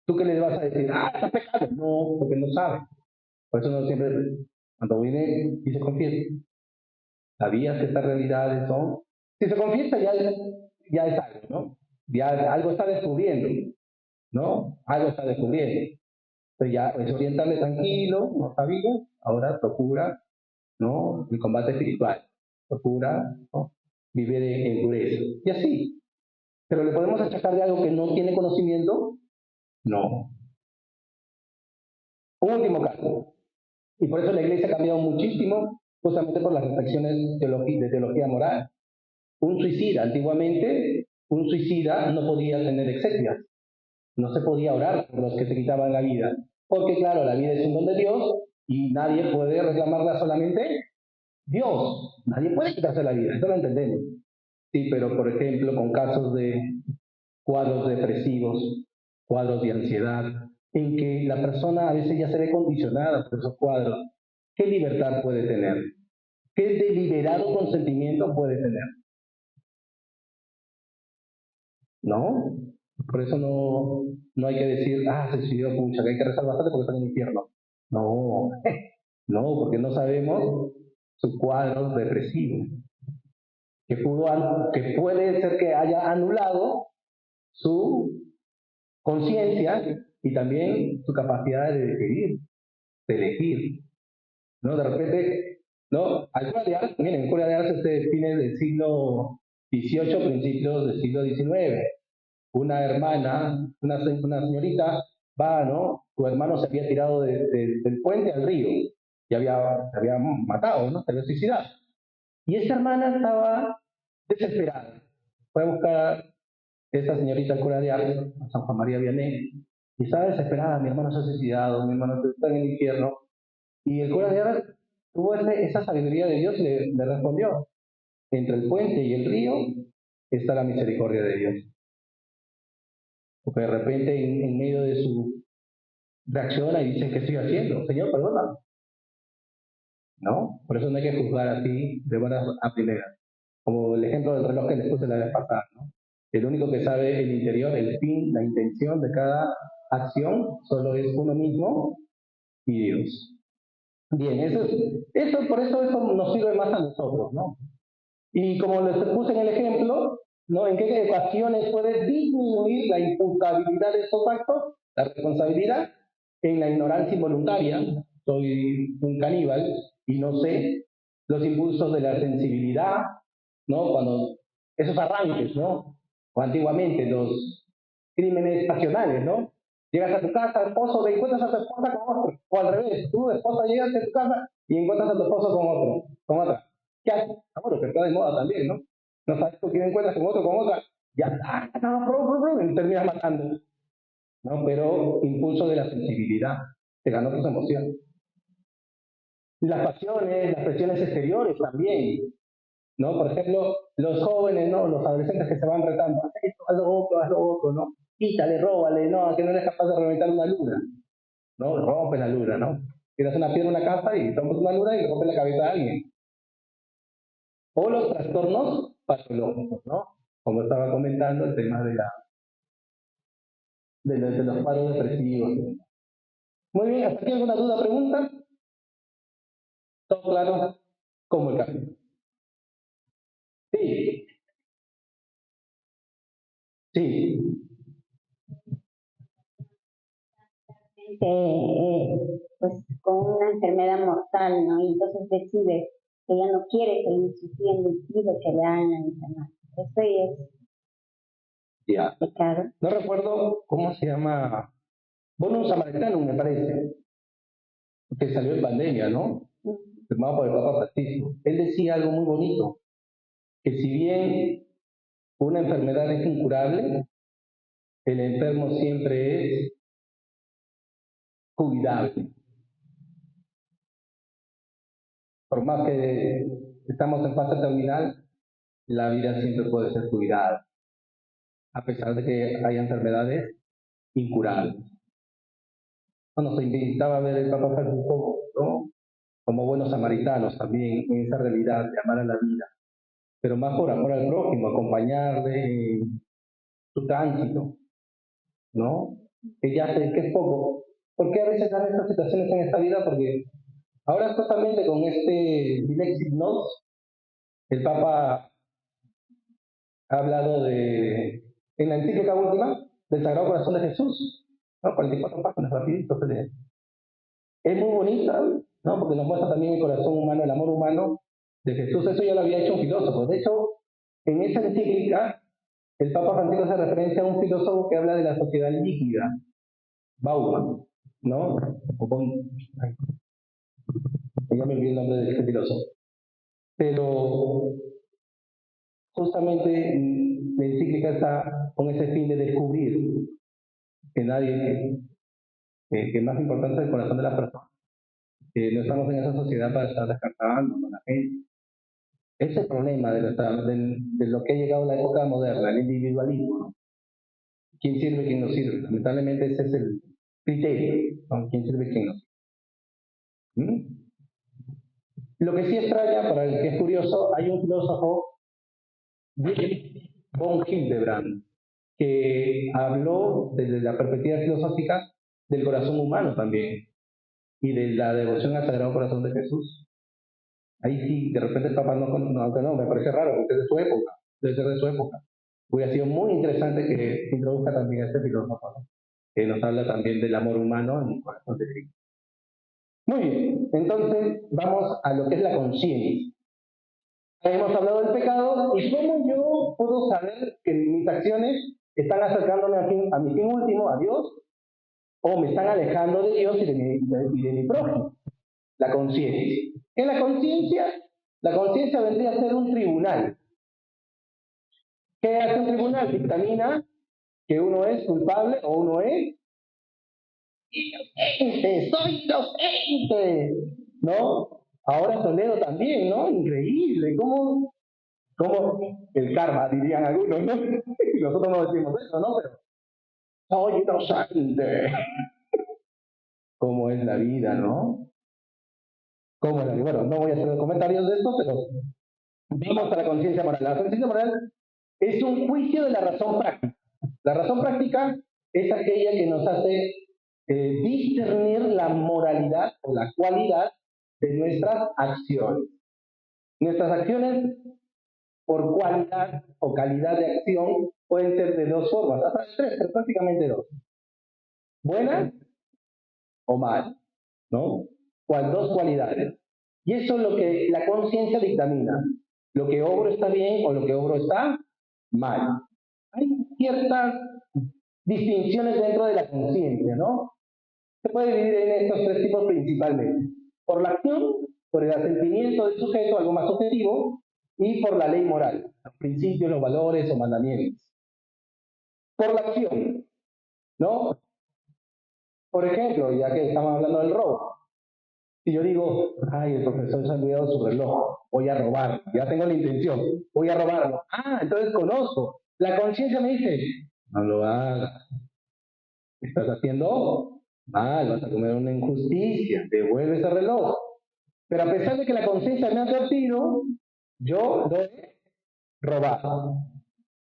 S1: ¿Tú qué le vas a decir? Está pecado. No, porque no sabe. Por eso no siempre, cuando viene y se confiesa, ¿sabías que estas realidades son? Si se confiesa ya es algo, ¿no? Ya algo está descubriendo, ¿no? Algo está descubriendo. Entonces ya es orientarle tranquilo, no sabía, ahora procura, ¿no? El combate espiritual, procura, ¿no? Vivir en pureza. Y así. ¿Pero le podemos achacar de algo que no tiene conocimiento? No. Un último caso. Y por eso la iglesia ha cambiado muchísimo, justamente por las reflexiones de teología moral. Un suicida, antiguamente, un suicida no podía tener exequias, no se podía orar por los que se quitaban la vida, porque claro, la vida es un don de Dios y nadie puede reclamarla, solamente Dios. Nadie puede quitarse la vida, eso lo entendemos. Sí, pero por ejemplo, con casos de cuadros depresivos, cuadros de ansiedad, en que la persona a veces ya se ve condicionada por esos cuadros, ¿qué libertad puede tener? ¿Qué deliberado consentimiento puede tener? ¿No? Por eso no hay que decir, se suicidó, pucha, que hay que rezar bastante porque está en el infierno. No, no, porque no sabemos su cuadro depresivo, que puede ser que haya anulado su conciencia y también su capacidad de decidir, de elegir. ¿No? De repente, ¿no? Al cura de Ars, miren, el cura de Ars es de fines del siglo XVIII, principios del siglo XIX. Una hermana, una señorita, ¿no? Su hermano se había tirado del puente al río y se había matado, ¿no? Se había suicidado. Y esa hermana estaba desesperada. Fue a buscar a esa señorita al cura de Ars, a San Juan María Vianney, y estaba desesperada, mi hermano se ha suicidado, mi hermano está en el infierno. Y el cura de Ars tuvo esa sabiduría de Dios y le respondió, entre el puente y el río está la misericordia de Dios. Porque de repente en medio de su reacciona y dice, ¿qué estoy haciendo? Señor, perdóname. ¿No? Por eso no hay que juzgar así de buenas a primeras. Como el ejemplo del reloj que les puse la vez pasada, ¿no? El único que sabe el interior, el fin, la intención de cada acción, solo es uno mismo y Dios. Bien, por eso nos sirve más a nosotros, ¿no? Y como les puse en el ejemplo, ¿no? ¿En qué ocasiones puede disminuir la imputabilidad de estos actos? La responsabilidad en la ignorancia involuntaria. Soy un caníbal y no sé. Los impulsos de la sensibilidad, ¿no? Cuando esos arranques, ¿no? O antiguamente los crímenes pasionales, ¿no? Llegas a tu casa, esposo, te encuentras a tu esposa con otro. O al revés, tú, esposa, llegas a tu casa y encuentras a tu esposo con otro, con otra. ¿Qué haces? Ah, bueno, que está de moda también, ¿no? No sabes con quién encuentras con otro, con otra. Ya, y terminas matando, ¿no? Pero impulso de la sensibilidad, te ganó tus emociones. Las pasiones, las presiones exteriores también, ¿no? Por ejemplo, los jóvenes, ¿no? Los adolescentes que se van retando, haz esto, haz lo otro, ¿no? Quítale, róbale, ¿no? Que no eres capaz de reventar una luna, ¿no? Rompe la luna, ¿no? Tiras una piedra en una casa y rompes una luna y rompes la cabeza de alguien. O los trastornos patológicos, ¿no? Como estaba comentando, el tema de los cuadros depresivos. Muy bien, ¿hasta aquí alguna duda, pregunta? ¿Todo claro? ¿Cómo el cambio? Sí, sí.
S5: Pues con una enfermedad mortal, ¿no? Y entonces decide que ella no quiere seguir sufriendo y pide que le hagan la enfermedad. Eso es
S1: Ya.
S5: pecado.
S1: No recuerdo cómo se llama. Bonum Samaritanum, me parece, que salió en pandemia, ¿no? Firmado por el Papa Francisco. Él decía algo muy bonito, que si bien una enfermedad es incurable, el enfermo siempre es cuidable. Por más que estamos en fase terminal, la vida siempre puede ser cuidada, a pesar de que hay enfermedades incurables. Bueno, se invitaba a ver el Papa Francisco, ¿no? Como buenos samaritanos también, en esa realidad de amar a la vida, pero más por amor al prójimo, acompañarle en su tránsito, ¿no? Que ya sé que es poco. ¿Por qué a veces dan estas situaciones en esta vida? Porque ahora justamente con este Dilexit Nos, el Papa ha hablado en la encíclica última, del Sagrado Corazón de Jesús, ¿no? 44 páginas, rapidito se lee. Es muy bonita, ¿no? Porque nos muestra también el corazón humano, el amor humano de Jesús. Eso ya lo había hecho un filósofo. De hecho, en esa encíclica, el Papa Francisco hace referencia a un filósofo que habla de la sociedad líquida, Bauman, ¿no? Ya me olvidé el nombre de este filósofo. Pero justamente la encíclica está con ese fin de descubrir que nadie, que más importante es el corazón de la persona. Que no estamos en esa sociedad para estar descartando a la gente. Ese es el problema de lo que ha llegado a la época moderna, el individualismo, ¿no? ¿Quién sirve, quién no sirve? Lamentablemente ese es el criterio, ¿no? ¿Quién sirve, quién no sirve? ¿Mm? Lo que sí extraña, para el que es curioso, hay un filósofo, Dietrich von Hildebrand, que habló desde la perspectiva filosófica del corazón humano también y de la devoción al Sagrado Corazón de Jesús. Ahí sí, de repente el Papa no, me parece raro, porque es de su época, debe ser de su época. Hubiera sido muy interesante que introduzca también a este filósofo, ¿no? Que nos habla también del amor humano en el corazón de Cristo. Muy bien, entonces vamos a lo que es la conciencia. Hemos hablado del pecado y cómo yo puedo saber que mis acciones están acercándome a mi fin último, a Dios, o me están alejando de Dios y de mi prójimo. La conciencia. ¿Qué es la conciencia? La conciencia vendría a ser un tribunal. ¿Qué hace un tribunal? Dictamina que uno es culpable o uno es inocente, soy inocente, ¿no? Ahora Toledo también, ¿no? Increíble, ¿cómo el karma, dirían algunos, ¿no? Nosotros no decimos eso, ¿no? Pero soy inocente. ¿Cómo es la vida, no? ¿Cómo es la vida? Bueno, no voy a hacer comentarios de esto, pero vamos a la conciencia moral. La conciencia moral es un juicio de la razón práctica. La razón práctica es aquella que nos hace discernir la moralidad o la cualidad de nuestras acciones. Nuestras acciones por cualidad o calidad de acción pueden ser de dos formas, hasta de tres, pero prácticamente dos. Buena o mal, ¿no? Dos cualidades. Y eso es lo que la conciencia dictamina. Lo que obro está bien o lo que obro está mal. Hay ciertas distinciones dentro de la conciencia, ¿no? Se puede dividir en estos tres tipos principalmente. Por la acción, por el asentimiento del sujeto, algo más objetivo, y por la ley moral, los principios, los valores o mandamientos. Por la acción, ¿no? Por ejemplo, ya que estamos hablando del robo, si yo digo, ay, el profesor se ha olvidado su reloj, voy a robar, ya tengo la intención, voy a robarlo. Ah, entonces conozco. La conciencia me dice, no lo hagas, estás haciendo mal, vas a comer una injusticia, devuelve ese reloj. Pero a pesar de que la conciencia me ha advertido, yo lo he robado.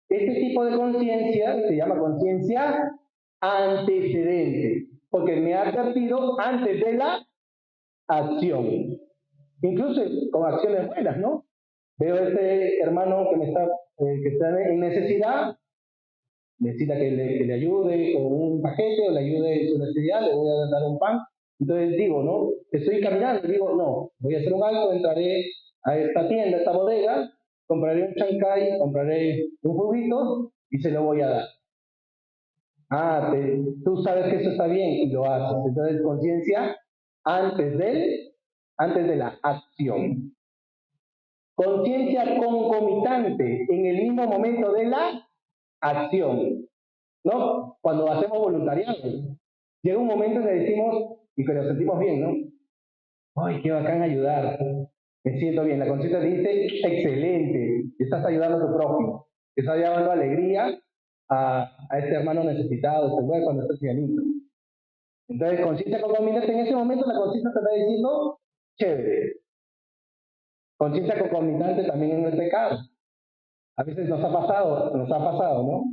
S1: Este tipo de conciencia se llama conciencia antecedente, porque me ha advertido antes de la acción. Incluso con acciones buenas, ¿no? Veo a este hermano que está en necesidad, necesita que le ayude con un paquete o le ayude en su necesidad, le voy a dar un pan. Entonces digo, ¿no? Estoy caminando, digo, no, voy a hacer un alto, entraré a esta tienda, a esta bodega, compraré un chancay, compraré un juguito y se lo voy a dar. Ah, tú sabes que eso está bien y lo haces. Entonces, conciencia antes de la acción. Conciencia concomitante en el mismo momento de la acción, ¿no? Cuando hacemos voluntariado, llega un momento en que decimos, y que nos sentimos bien, ¿no? ¡Ay, qué bacán ayudar! Me siento bien. La conciencia dice, excelente, estás ayudando a tu prójimo, estás llevando alegría a este hermano necesitado, este huérfano, este ancianito. Entonces, conciencia concomitante, en ese momento la conciencia te está diciendo, chévere. Conciencia concomitante también en el pecado. A veces nos ha pasado, ¿no?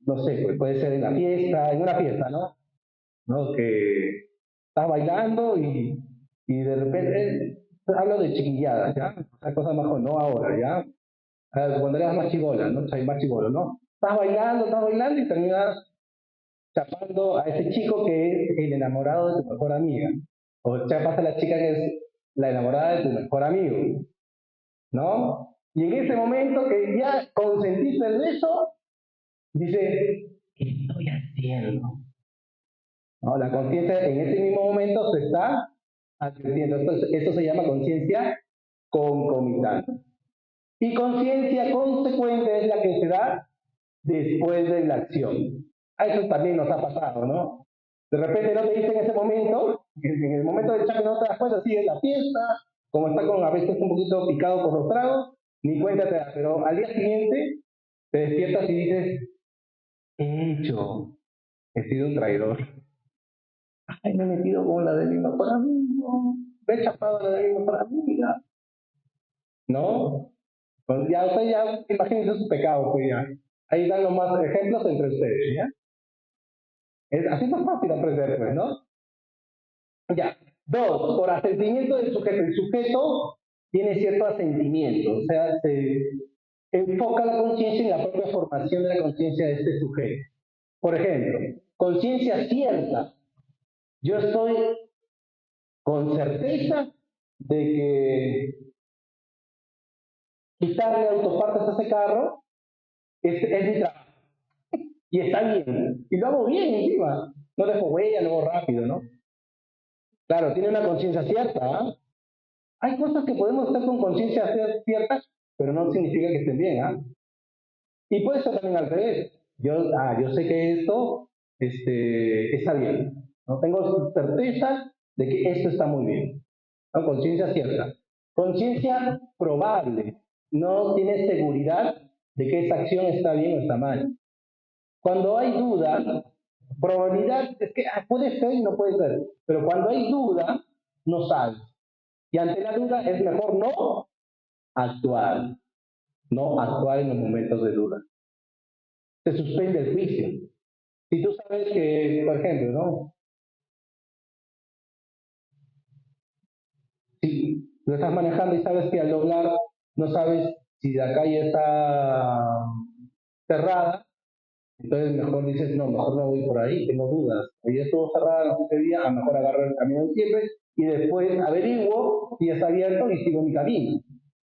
S1: No sé, pues puede ser en una fiesta, ¿no? ¿No? Que estás bailando y de repente, hablo de chiquilladas, ¿ya? Esa cosa mejor, no ahora, ¿ya? Cuando eras más chibola, ¿no? Soy más chibolo, ¿no? Estás bailando y terminas chapando a ese chico que es el enamorado de tu mejor amiga. O chapas a la chica que es la enamorada de tu mejor amigo, ¿no? Y en ese momento que ya consentiste el beso, dice, ¿qué estoy haciendo? ¿No? La conciencia en ese mismo momento se está advirtiendo. Esto se llama conciencia concomitante. Y conciencia consecuente es la que se da después de la acción. A eso también nos ha pasado, ¿no? De repente no te dice en ese momento, en el momento del chape no te das cuenta, sigue la fiesta, como está a veces un poquito picado por los tragos, ni cuenta te das, pero al día siguiente te despiertas y dices, ¿qué he hecho? He sido un traidor. Ay, me he metido con la de mi mejor amigo, me he chapado a la de mi mejor amiga. ¿No? Pues ya, ustedes ya imagínense su pecado, pues ya. Ahí dan los más ejemplos entre ustedes, ¿ya? Así es más fácil aprender, pues, ¿no? Ya. Dos, por asentimiento del sujeto. El sujeto tiene cierto asentimiento, o sea, se enfoca la conciencia en la propia formación de la conciencia de este sujeto. Por ejemplo, conciencia cierta. Yo estoy con certeza de que quitarle autopartes a ese carro es mi trabajo. Y está bien. Y lo hago bien encima. No dejo huella, lo hago rápido, ¿no? Claro, tiene una conciencia cierta. ¿Ah? Hay cosas que podemos hacer con conciencia cierta, pero no significa que estén bien. ¿Ah? Y puede ser también al revés. Yo sé que esto está bien. No tengo certeza de que esto está muy bien. ¿No? Conciencia cierta. Conciencia probable. No tiene seguridad de que esa acción está bien o está mal. Cuando hay duda, probabilidad es que puede ser y no puede ser. Pero cuando hay duda, no sabes. Y ante la duda es mejor no actuar. No actuar en los momentos de duda. Se suspende el juicio. Si tú sabes que, por ejemplo, ¿no? Si tú estás manejando y sabes que al doblar no sabes si la calle está cerrada, entonces mejor dices, no, mejor no voy por ahí, tengo dudas. Hoy estuvo cerrada, no sé qué día, a lo mejor agarro el camino de siempre y después averiguo si está abierto y sigo mi camino.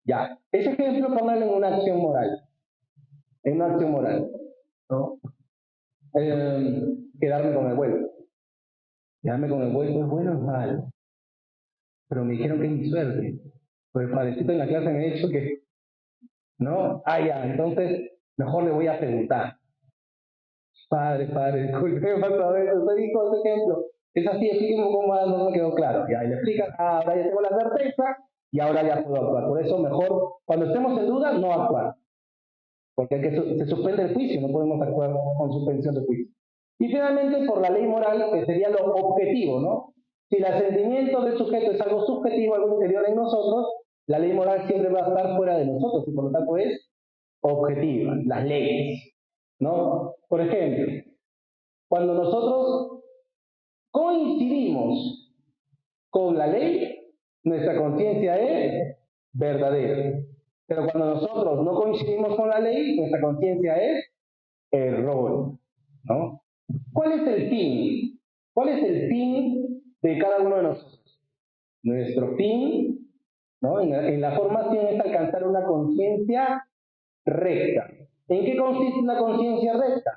S1: Ya, ese ejemplo ponerlo en una acción moral, ¿no? Quedarme con el vuelo. Quedarme con el vuelo es bueno o es malo, pero me dijeron que es mi suerte. Pues el padrecito en la clase me ha dicho que, ¿no? Ah, ya, entonces mejor le voy a preguntar. Padre, disculpe, me pasó eso, usted dijo ese ejemplo. Es así, explíqueme cómo va, no me quedó claro. Ya, y le explica, ahora ya tengo la certeza y ahora ya puedo actuar. Por eso mejor, cuando estemos en duda, no actuar. Porque se suspende el juicio, no podemos actuar con suspensión de juicio. Y finalmente, por la ley moral, que sería lo objetivo, ¿no? Si el asentimiento del sujeto es algo subjetivo, algo interior en nosotros, la ley moral siempre va a estar fuera de nosotros y por lo tanto es objetiva, las leyes, ¿no? Por ejemplo, cuando nosotros coincidimos con la ley, nuestra conciencia es verdadera. Pero cuando nosotros no coincidimos con la ley, nuestra conciencia es error, ¿no? ¿Cuál es el fin? ¿Cuál es el fin de cada uno de nosotros? Nuestro fin, ¿no? En la formación es alcanzar una conciencia recta. ¿En qué consiste una conciencia recta?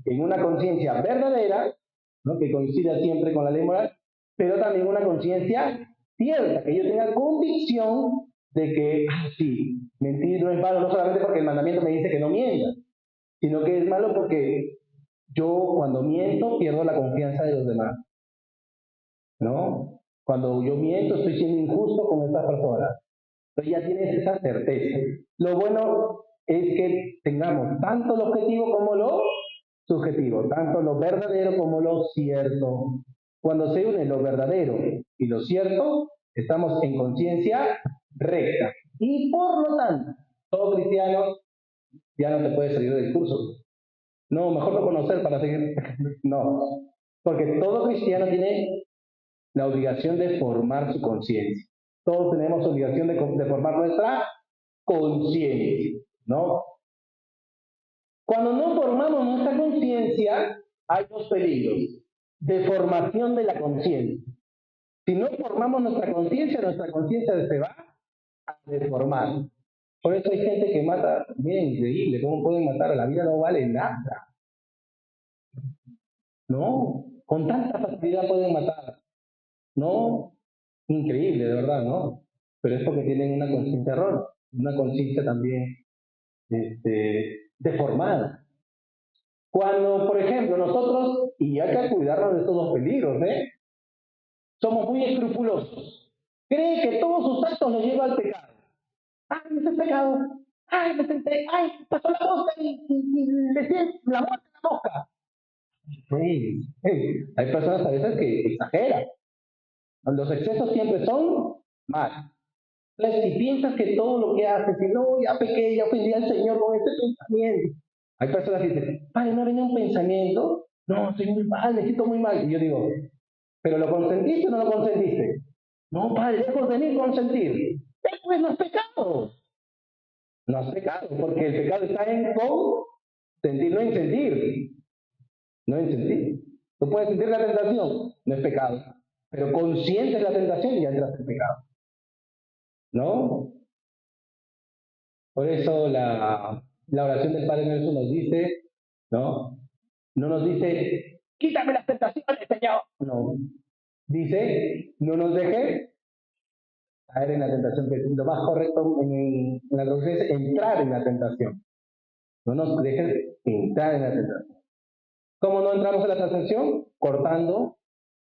S1: En una conciencia verdadera, ¿no? Que coincida siempre con la ley moral, pero también una conciencia cierta, que yo tenga convicción de que, sí, mentir no es malo, no solamente porque el mandamiento me dice que no mienta, sino que es malo porque yo cuando miento pierdo la confianza de los demás, ¿no? Cuando yo miento estoy siendo injusto con estas personas. Entonces ya tienes esa certeza. Lo bueno es que tengamos tanto lo objetivo como lo subjetivo, tanto lo verdadero como lo cierto. Cuando se une lo verdadero y lo cierto, estamos en conciencia recta. Y por lo tanto, todo cristiano ya no te puede salir del curso. No, mejor no conocer para seguir. No, porque todo cristiano tiene la obligación de formar su conciencia. Todos tenemos obligación de formar nuestra conciencia, ¿no? Cuando no formamos nuestra conciencia, hay dos peligros. Deformación de la conciencia. Si no formamos nuestra conciencia se va a deformar. Por eso hay gente que mata, miren, increíble, ¿cómo pueden matar? La vida no vale nada. ¿No? Con tanta facilidad pueden matar. ¿No? Increíble, de verdad, ¿no? Pero es porque tienen una conciencia errónea, una conciencia también deformada. Cuando, por ejemplo, nosotros, y hay que cuidarnos de estos dos peligros, somos muy escrupulosos. Cree que todos sus actos los llevan al pecado. ¡Ay, ese es pecado! ¡Ay, me senté! ¡Ay, pasó la mosca y decía la muerte de la mosca! Sí, sí. Hay personas a veces que exageran. Los excesos siempre son malos. Entonces, si piensas que todo lo que haces, si no, ya pequé, ya ofendí al Señor con este pensamiento. Hay personas que dicen, padre, ¿no viene un pensamiento? No, estoy muy mal, me siento muy mal. Y yo digo, ¿pero lo consentiste o no lo consentiste? No, padre, lejos de mí consentir. Pues no es pecado. No es pecado, porque el pecado está en consentir, no en sentir. No en sentir. Tú puedes sentir la tentación, no es pecado. Pero conscientes la tentación y ya entras en pecado. ¿No? Por eso la oración del Padre Nuestro nos dice, ¿no? No nos dice, quítame las tentaciones, Señor. No. Dice, no nos dejes caer en la tentación, que lo más correcto en la traducción es entrar en la tentación. No nos dejes entrar en la tentación. ¿Cómo no entramos en la tentación? Cortando,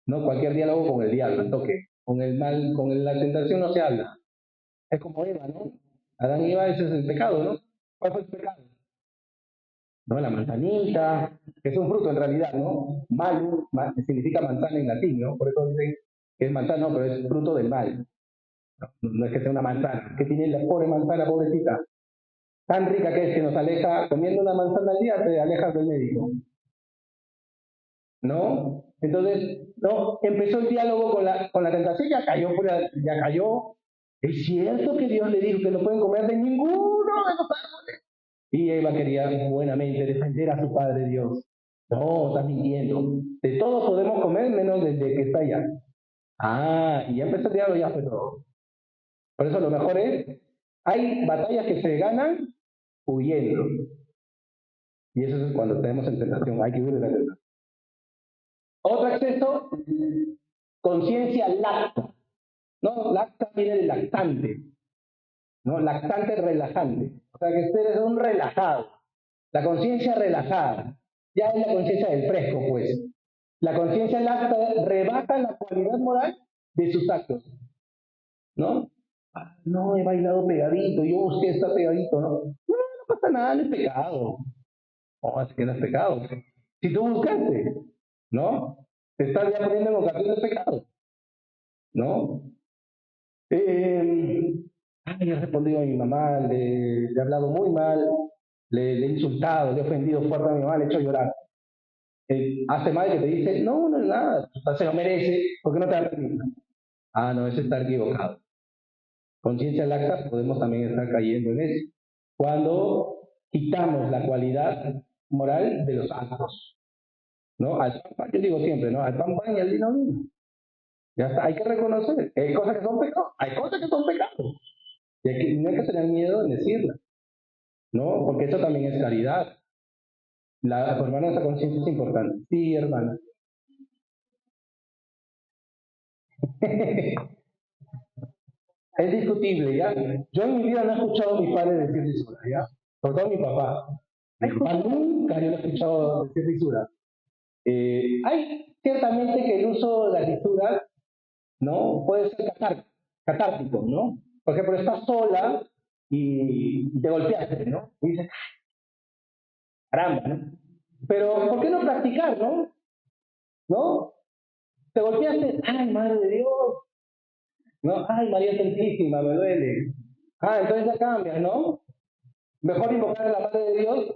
S1: ¿no? Cualquier diálogo con el diablo, el toque. Con el mal, con la tentación no se habla. Es como Eva, ¿no? Adán y Eva, ese es el pecado, ¿no? ¿Cuál fue el pecado? ¿No? La manzanita, que es un fruto en realidad, ¿no? Malum, significa manzana en latín, ¿no? Por eso dicen que es manzana, no, pero es fruto del mal. No es que sea una manzana, que tiene la pobre manzana, pobrecita. Tan rica que es que nos aleja, comiendo una manzana al día, te alejas del médico. ¿No? Entonces, no, empezó el diálogo con la tentación, ya cayó ¿es cierto que Dios le dijo que no pueden comer de ninguno de los árboles? Y Eva quería buenamente defender a su padre Dios. No, estás mintiendo. De todo podemos comer menos del de que está allá. Ah, y ya empezó el diablo, ya fue todo. Por eso lo mejor es, hay batallas que se ganan huyendo. Y eso es cuando tenemos en tentación, hay que huir de la tentación. Otro exceso, conciencia lacta. No, lacta viene de lactante. ¿No? Lactante relajante. O sea que usted es un relajado. La conciencia relajada. Ya es la conciencia del fresco, pues. La conciencia lacta rebaja la cualidad moral de sus actos. ¿No? Ah, no, he bailado pegadito, yo busqué estar pegadito, ¿no? No, no pasa nada, no es pecado. No, así que no es pecado. Si tú buscaste, ¿no? Te estás ya poniendo en ocasión de pecado, ¿no? He respondido a mi mamá, le he hablado muy mal, le he insultado, le he ofendido fuerte a mi mamá, le he hecho llorar. Hace mal que te dice, no, no es nada, se lo merece, ¿por qué no te arrepientes? Ah, no, ese está equivocado. Conciencia laxa, podemos también estar cayendo en eso. Cuando quitamos la cualidad moral de los actos, ¿no? Yo digo siempre, ¿no? Al pan pan y al vino vino. Ya está, hay que reconocer. Hay cosas que son pecados, hay cosas que son pecados. Y no hay que tener miedo en decirlas, ¿no? Porque eso también es caridad. Formar nuestra conciencia es importante. Sí, hermana. Es discutible, ¿ya? Yo en mi vida no he escuchado a mi padre decir lisura, ¿ya? Sobre todo a mi papá. Mi papá nunca yo lo he escuchado decir lisura. Hay ciertamente que el uso de la lisura, ¿no? Puede ser catártico, ¿no? Por ejemplo, estás sola y te golpeaste, ¿no? Y dices, caramba, ¿no? Pero, ¿por qué no practicar, no? ¿No? Te golpeaste, ay, madre de Dios, ¿no? Ay, María Santísima, me duele. Ah, entonces ya cambias, ¿no? Mejor invocar a la Madre de Dios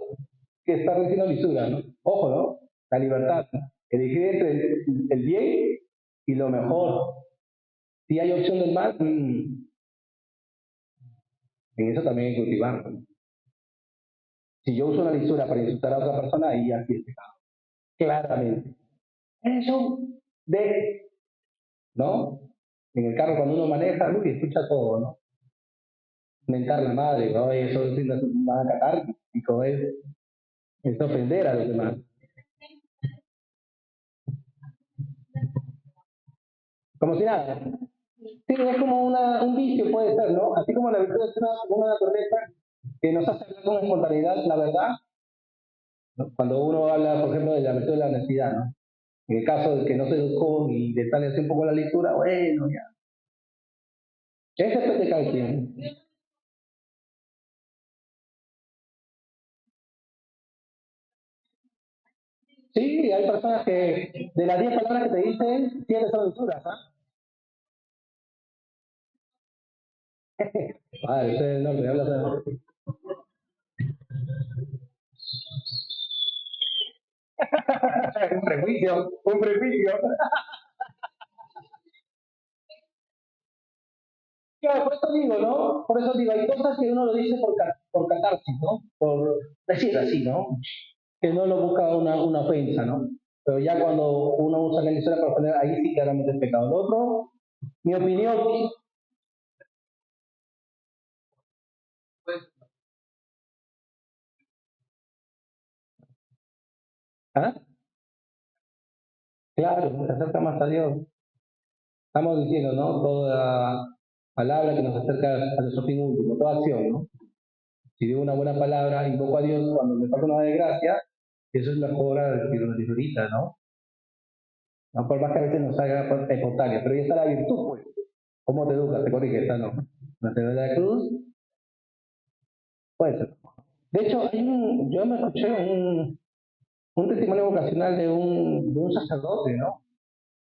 S1: que estar diciendo lisura, ¿no? Ojo, ¿no? La libertad, ¿no? Elegir entre el bien y lo mejor. Si hay opción del mal, en eso también hay que cultivar, ¿no? Si yo uso una lisura para insultar a otra persona, ahí así es pecado. Claramente. Eso de, ¿no? En el carro cuando uno maneja, uy, escucha todo, ¿no? Mentar la madre, ¿no? Eso es una catártico, es ofender a los demás. Como si nada. Sí, es como un vicio, puede ser, ¿no? Así como la virtud es una naturaleza que nos hace hablar con espontaneidad, la verdad, ¿no? Cuando uno habla, por ejemplo, de la virtud de la honestidad, ¿no? En el caso de que no se educó y le sale así un poco la lectura, bueno, ya. Ese es de cada quien. Sí, hay personas que de las 10 palabras que te dicen, 7 son lecturas, ¿ah? Ah, usted del norte, habla del norte. Un prejuicio, un prejuicio. Claro, por eso digo, ¿no? Por eso digo, hay cosas que uno lo dice por catarsis, ¿no? Por decir así, ¿no? Que no lo busca una ofensa, ¿no? Pero ya cuando uno usa la emisora para ofender, ahí sí claramente es pecado. Lo otro, mi opinión, ¿ah? Claro, nos acerca más a Dios. Estamos diciendo, ¿no? Toda palabra que nos acerca a nuestro fin último, toda acción, ¿no? Si digo una buena palabra, invoco a Dios cuando me pasa una desgracia, eso es mejor a decir una lisurita, ¿no? No por más que a veces nos haga espontánea, pero ahí está la virtud, pues. ¿Cómo te educas? Te corrige, esta no. ¿No te de la cruz? Puede ser. De hecho, yo me escuché un testimonio vocacional de un sacerdote, ¿no?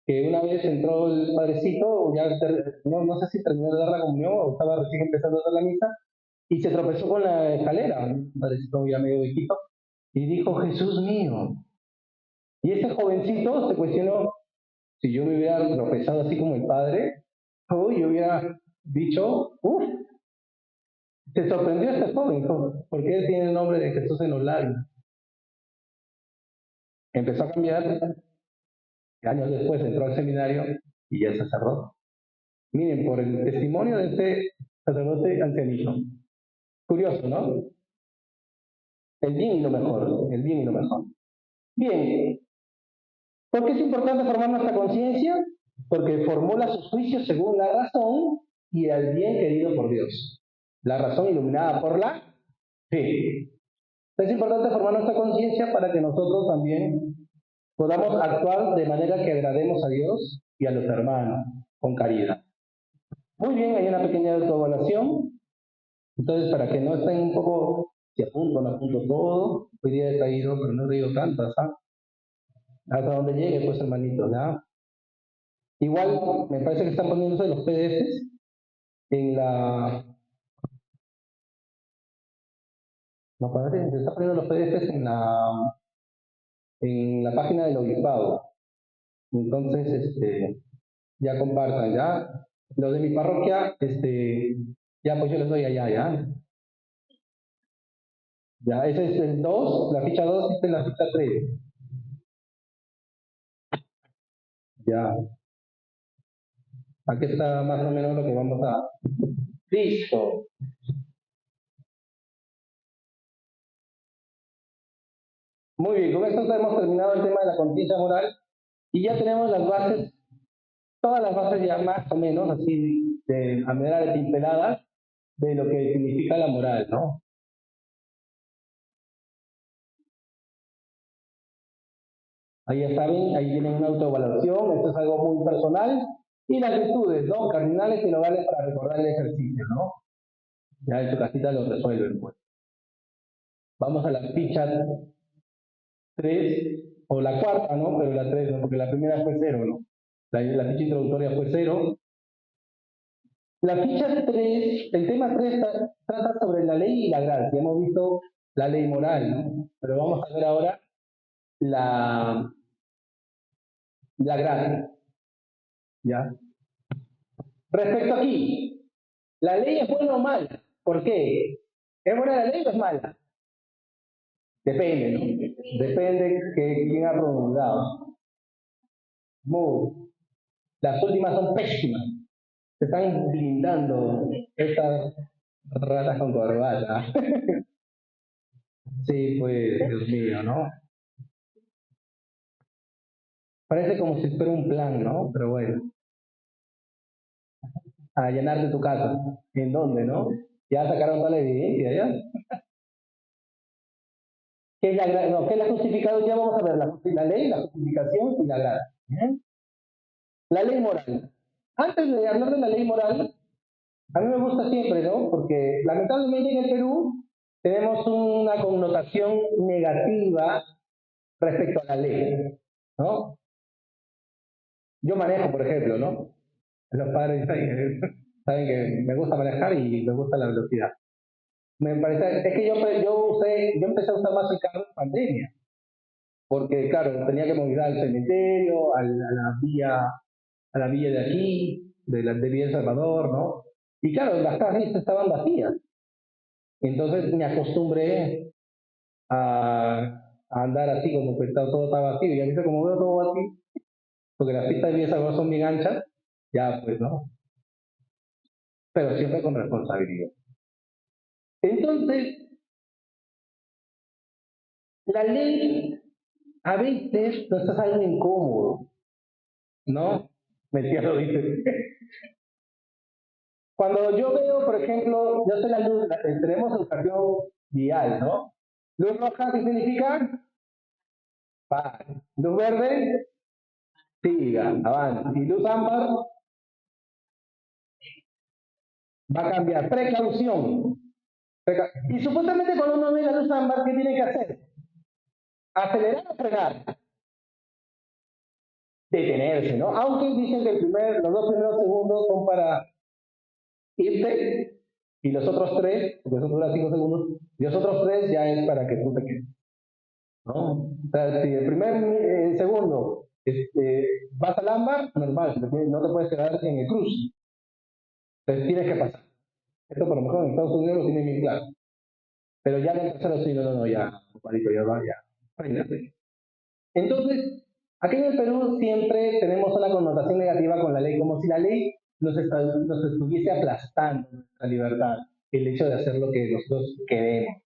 S1: Que una vez entró el padrecito, no sé si terminó de dar la comunión o estaba recién empezando a dar la misa, y se tropezó con la escalera, un padrecito ya medio viejito, y dijo, Jesús mío. Y ese jovencito se cuestionó, si yo me hubiera tropezado así como el padre, yo hubiera dicho, se sorprendió este joven, porque él tiene el nombre de Jesús en los labios. Empezó a cambiar, años después entró al seminario y ya es sacerdote. Miren, por el testimonio de este sacerdote ancianito. Curioso, ¿no? El bien y lo mejor, el bien y lo mejor. Bien, ¿por qué es importante formar nuestra conciencia? Porque formula sus juicios según la razón y el bien querido por Dios. La razón iluminada por la fe. Es importante formar nuestra conciencia para que nosotros también podamos actuar de manera que agrademos a Dios y a los hermanos, con caridad. Muy bien, hay una pequeña autoevaluación. Entonces, para que no estén un poco, si apunto, no apunto todo, hoy día he traído, pero no he traído tantas, ¿ah? Hasta donde llegue, pues, hermanito, ¿ya? Igual, me parece que están poniéndose los PDFs en la... No parece, se están poniendo los PDFs en la página del obispado. Entonces, ya compartan, ¿ya? Los de mi parroquia, ya pues yo les doy allá, ¿ya? Ya, ese es el 2, la ficha 2, esta es la ficha 3. Ya. Aquí está más o menos lo que vamos a... Listo. Muy bien, con esto hemos terminado el tema de la conciencia moral y ya tenemos las bases, todas las bases ya más o menos, así a manera de pinceladas, de lo que significa la moral, ¿no? Ahí ya saben, ahí tienen una autoevaluación, esto es algo muy personal, y las virtudes, ¿no? Cardinales y locales para recordar el ejercicio, ¿no? Ya en tu casita lo resuelven, pues. Vamos a la ficha 3, o la cuarta, ¿no? Pero la 3 no, porque la primera fue 0, ¿no? La ficha introductoria fue 0. La ficha 3, el tema 3 trata sobre la ley y la gracia. Hemos visto la ley moral, ¿no? Pero vamos a ver ahora la gracia. ¿Ya? Respecto aquí, ¿la ley es buena o mala? ¿Por qué? ¿Es buena la ley o es mala? Depende, ¿no? Depende de quién ha promulgado. Las últimas son pésimas. Se están blindando estas ratas con corbata. Sí, pues, Dios mío, ¿no? Parece como si fuera un plan, ¿no? Pero bueno. A llenarte tu casa. ¿En dónde, no? Ya sacaron toda la evidencia, ¿ya? ¿Qué es no, ¿qué es la justificación? Ya vamos a ver la ley, la justificación y la gracia. ¿Bien? La ley moral. Antes de hablar de la ley moral, a mí me gusta siempre, ¿no? Porque lamentablemente en el Perú tenemos una connotación negativa respecto a la ley, ¿no? Yo manejo, por ejemplo, ¿no? Los padres saben que me gusta manejar y me gusta la velocidad. Me parece, es que yo empecé a usar más el carro en pandemia, porque claro, tenía que movilizar al cementerio, a la villa de aquí, de Villa El Salvador, ¿no? Y claro, las calles estaban vacías. Entonces me acostumbré a andar así, como que todo está vacío. Y a veces como veo todo vacío, porque las pistas de Villa El Salvador son bien anchas, ya pues, ¿no? Pero siempre con responsabilidad. Entonces, la ley a veces nos hace algo incómodo, ¿no? Me entiendo, dice. Cuando yo veo, por ejemplo, yo sé la luz, tenemos educación vial, ¿no? Luz roja, ¿qué significa? Paz. Luz verde, siga, avance. Y luz ámbar, va a cambiar. Precaución. Y supuestamente cuando uno ve la luz ámbar, ¿qué tiene que hacer? ¿Acelerar o frenar? Detenerse, ¿no? Aunque dicen que los 2 primeros segundos son para irte y los otros 3, porque son duran 5 segundos, y los otros 3 ya es para que tú te quedes, ¿no? O sea, si el primer segundo vas al ámbar, normal, no te puedes quedar en el cruz. Entonces tienes que pasar. Esto por lo mejor en Estados Unidos lo tienen bien claro. Pero ya en el tercero sí, no, ya, compadrito, ya va, ya. Imagínate. Entonces, aquí en el Perú siempre tenemos una connotación negativa con la ley, como si la ley nos estuviese aplastando nuestra libertad, el hecho de hacer lo que nosotros queremos.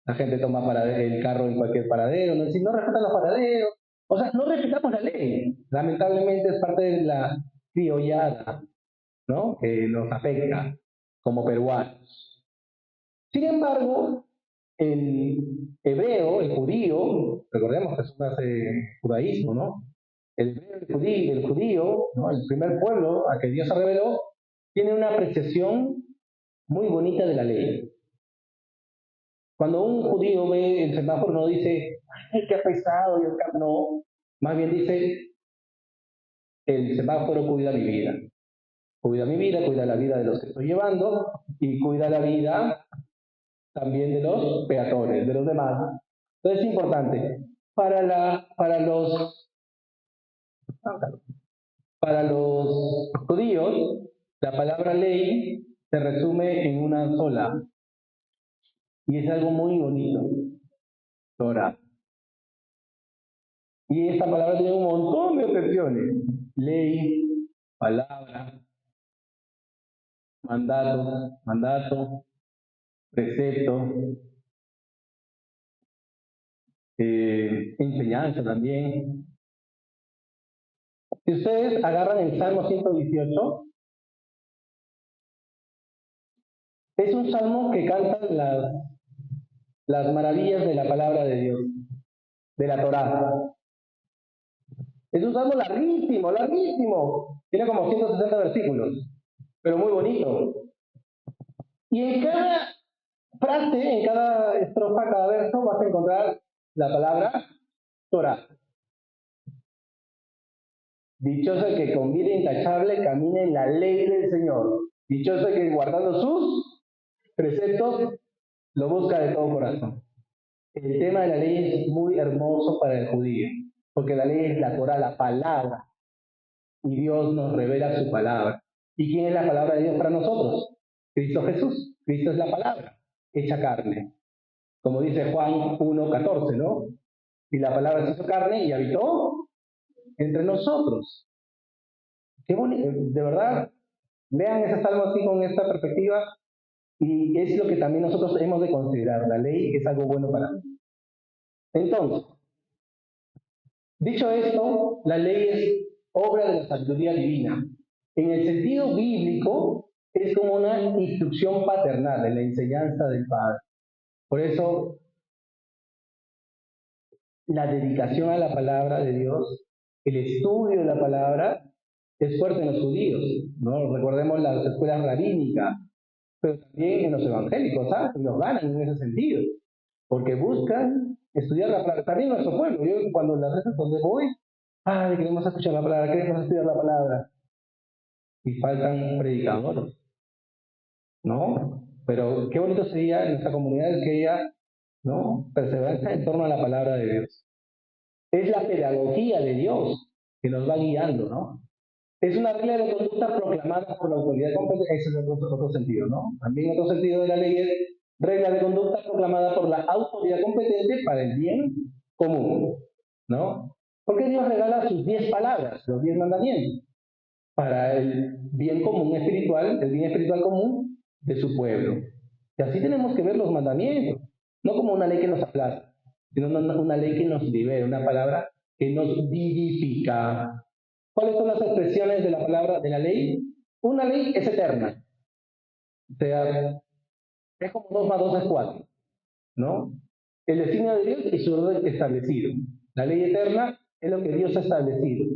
S1: La gente toma el carro en cualquier paradero, no, si no respetan los paraderos, o sea, no respetamos la ley. Lamentablemente es parte de la criollada, ¿no? Que nos afecta como peruanos. Sin embargo, el hebreo, el judío, recordemos que eso hace judaísmo, ¿no? El hebreo, el judío, ¿no? El primer pueblo a que Dios se reveló, tiene una apreciación muy bonita de la ley. Cuando un judío ve el semáforo no dice, ay, qué pesado, no, más bien dice, el semáforo cuida mi vida. Cuida mi vida, cuida la vida de los que estoy llevando y cuida la vida también de los peatones, de los demás. Entonces es importante. Para los judíos, la palabra ley se resume en una sola. Y es algo muy bonito. Torah. Y esta palabra tiene un montón de excepciones. Ley, palabra, mandato, precepto, enseñanza también. Si ustedes agarran el Salmo 118, es un salmo que canta las maravillas de la palabra de Dios, de la Torá. Es un salmo larguísimo, larguísimo. Tiene como 160 versículos, pero muy bonito. Y en cada frase, en cada estrofa, cada verso, vas a encontrar la palabra Torah. Dichoso el que con vida intachable camina en la ley del Señor. Dichoso el que guardando sus preceptos lo busca de todo corazón. El tema de la ley es muy hermoso para el judío, porque la ley es la Torah, la palabra, y Dios nos revela su palabra. ¿Y quién es la palabra de Dios para nosotros? Cristo Jesús. Cristo es la palabra, hecha carne. Como dice Juan 1:14, ¿no? Y la palabra se hizo carne y habitó entre nosotros. Qué bonito, de verdad, vean ese salmo así con esta perspectiva y es lo que también nosotros hemos de considerar. La ley es algo bueno para mí. Entonces, dicho esto, la ley es obra de la sabiduría divina. En el sentido bíblico, es como una instrucción paternal en la enseñanza del Padre. Por eso, la dedicación a la palabra de Dios, el estudio de la palabra, es fuerte en los judíos, ¿no? Recordemos las escuelas rabínicas, pero también en los evangélicos, ¿sabes? Los ganan en ese sentido, porque buscan estudiar la palabra. También nuestro pueblo, yo cuando las veces donde voy, queremos escuchar la palabra, queremos estudiar la palabra, y faltan predicadores, ¿no? Pero qué bonito sería en nuestra comunidad que ella, ¿no? Perseverancia en torno a la palabra de Dios. Es la pedagogía de Dios que nos va guiando, ¿no? Es una regla de conducta proclamada por la autoridad competente. Ese es otro sentido, ¿no? También otro sentido de la ley es regla de conducta proclamada por la autoridad competente para el bien común, ¿no? Porque Dios regala sus 10 palabras, los 10 mandamientos, para el bien común espiritual, el bien espiritual común de su pueblo. Y así tenemos que ver los mandamientos, no como una ley que nos aplasta, sino una ley que nos libera, una palabra que nos vivifica. ¿Cuáles son las expresiones de la palabra, de la ley? Una ley es eterna. O sea, es como 2 más 2 es 4, ¿no? El destino de Dios y su orden establecido. La ley eterna es lo que Dios ha establecido.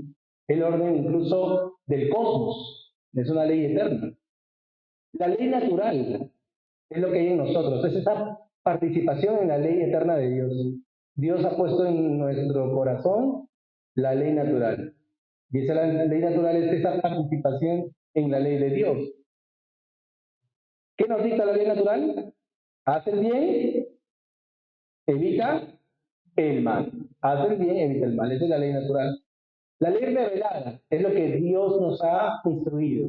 S1: El orden incluso del cosmos. Es una ley eterna. La ley natural es lo que hay en nosotros. Es esa participación en la ley eterna de Dios. Dios ha puesto en nuestro corazón la ley natural. Y esa ley natural es esa participación en la ley de Dios. ¿Qué nos dicta la ley natural? Haz el bien, evita el mal. Haz el bien, evita el mal. Esa es la ley natural. La ley revelada es lo que Dios nos ha instruido.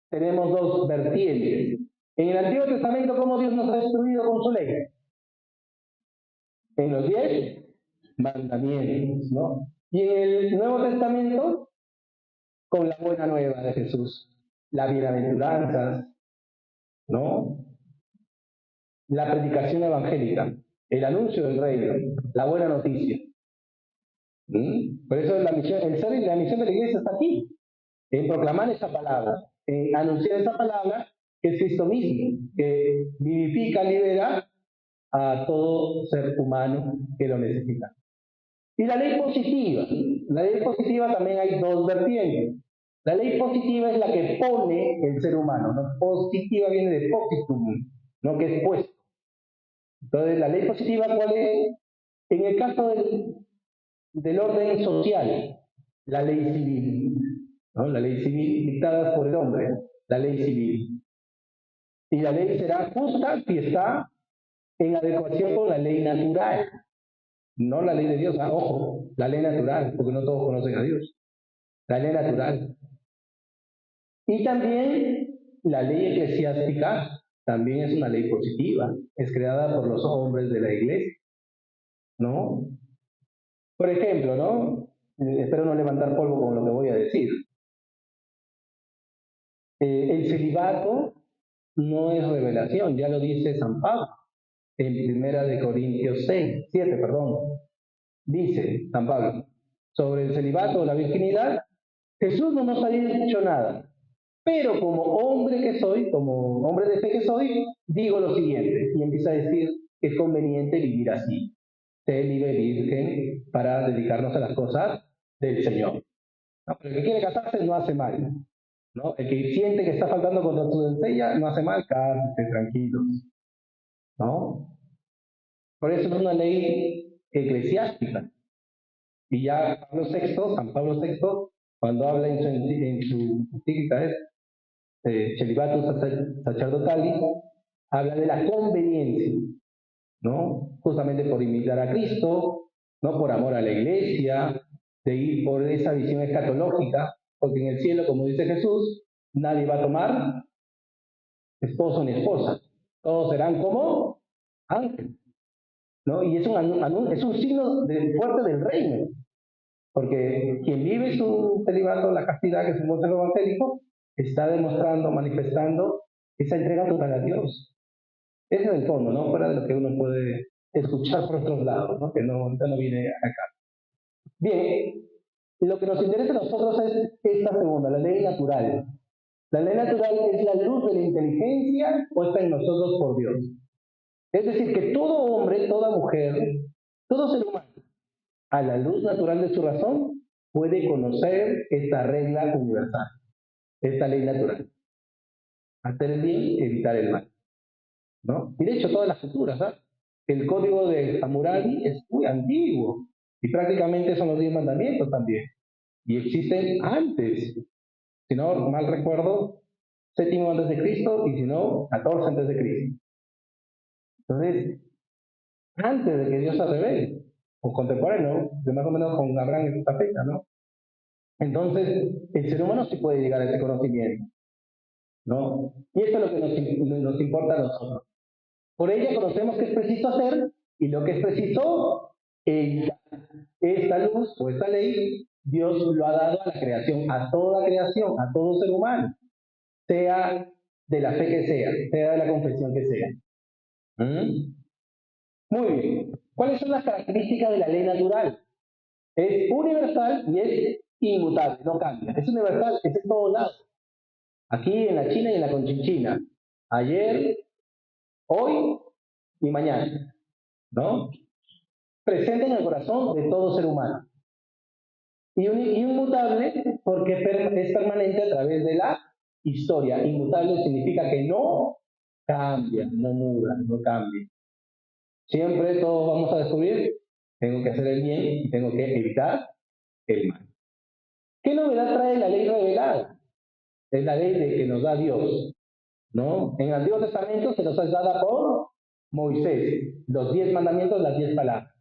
S1: tenemos dos vertientes. En el Antiguo Testamento, ¿cómo Dios nos ha destruido con su ley? En los 10 mandamientos, ¿no? Y en el Nuevo Testamento, con la buena nueva de Jesús, la bienaventuranza, ¿no? La predicación evangélica, el anuncio del reino, la buena noticia. Por eso la misión de la iglesia está aquí, en proclamar esa palabra, en anunciar esa palabra que es Cristo mismo, que vivifica, libera a todo ser humano que lo necesita. Y la ley positiva también hay dos vertientes. La ley positiva es la que pone el ser humano, ¿no? Positiva viene de positum, ¿no? Que es puesto. Entonces, la ley positiva, ¿cuál es? En el caso del orden social, la ley civil, ¿no? La ley civil dictada por el hombre, la ley civil. Y la ley será justa si está en adecuación con la ley natural, no la ley de Dios. Ojo, la ley natural, porque no todos conocen a Dios. La ley natural. Y también la ley eclesiástica también es una ley positiva, es creada por los hombres de la iglesia, ¿no? Por ejemplo, ¿no? Espero no levantar polvo con lo que voy a decir. El celibato no es revelación, ya lo dice San Pablo en 1 Corintios 7, dice San Pablo, sobre el celibato o la virginidad, Jesús no nos ha dicho nada, pero como hombre que soy, como hombre de fe que soy, digo lo siguiente, y empieza a decir que es conveniente vivir así, ser libre virgen para dedicarnos a las cosas del Señor. ¿No? Pero el que quiere casarse no hace mal, ¿no? El que siente que está faltando contra su doncella no hace mal, cásese, tranquilos, ¿no? Por eso es una ley eclesiástica. Y ya San Pablo VI, cuando habla en su encíclica Celibatus Sacerdotalis, habla de la conveniencia, ¿no? Justamente por imitar a Cristo, no por amor a la iglesia, de ir por esa visión escatológica, porque en el cielo, como dice Jesús, nadie va a tomar esposo ni esposa, todos serán como ángeles, ¿no? Y es un signo fuerte del reino, porque quien vive su celibato, la castidad, que es un modelo evangélico, está demostrando, manifestando esa entrega total a Dios. Ese es el fondo, ¿no? Fuera de lo que uno puede escuchar por otros lados, ¿no? Que no viene acá. Bien, lo que nos interesa a nosotros es esta segunda, la ley natural. La ley natural es la luz de la inteligencia puesta en nosotros por Dios. Es decir, que todo hombre, toda mujer, todo ser humano, a la luz natural de su razón, puede conocer esta regla universal, esta ley natural. Hacer el bien, evitar el mal, ¿no? Y de hecho todas las culturas, ¿sabes? El código de Hammurabi es muy antiguo y prácticamente son los 10 mandamientos también. Y existen antes, si no mal recuerdo, 7 antes de Cristo y si no, 14 antes de Cristo. Entonces, antes de que Dios se revele, o contemporáneo, de más o menos con Abraham en esta fecha, ¿no? Entonces, el ser humano sí puede llegar a ese conocimiento, ¿no? Y esto es lo que nos importa a nosotros. Por ella conocemos qué es preciso hacer y lo que es preciso evitar. Esta luz o esta ley, Dios lo ha dado a la creación, a toda creación, a todo ser humano, sea de la fe que sea de la confesión que sea. Muy bien. ¿Cuáles son las características de la ley natural? Es universal y es inmutable, no cambia. Es universal, es en todos lados. Aquí en la China y en la Conchinchina. Ayer, hoy y mañana. ¿No? Presente en el corazón de todo ser humano. Y inmutable porque es permanente a través de la historia. Inmutable significa que no cambia, no muda, no cambia. Siempre todos vamos a descubrir, tengo que hacer el bien y tengo que evitar el mal. ¿Qué novedad trae la ley revelada? Es la ley que nos da Dios, ¿no? En el Antiguo Testamento se nos es dada por Moisés, los 10 mandamientos, las 10 palabras.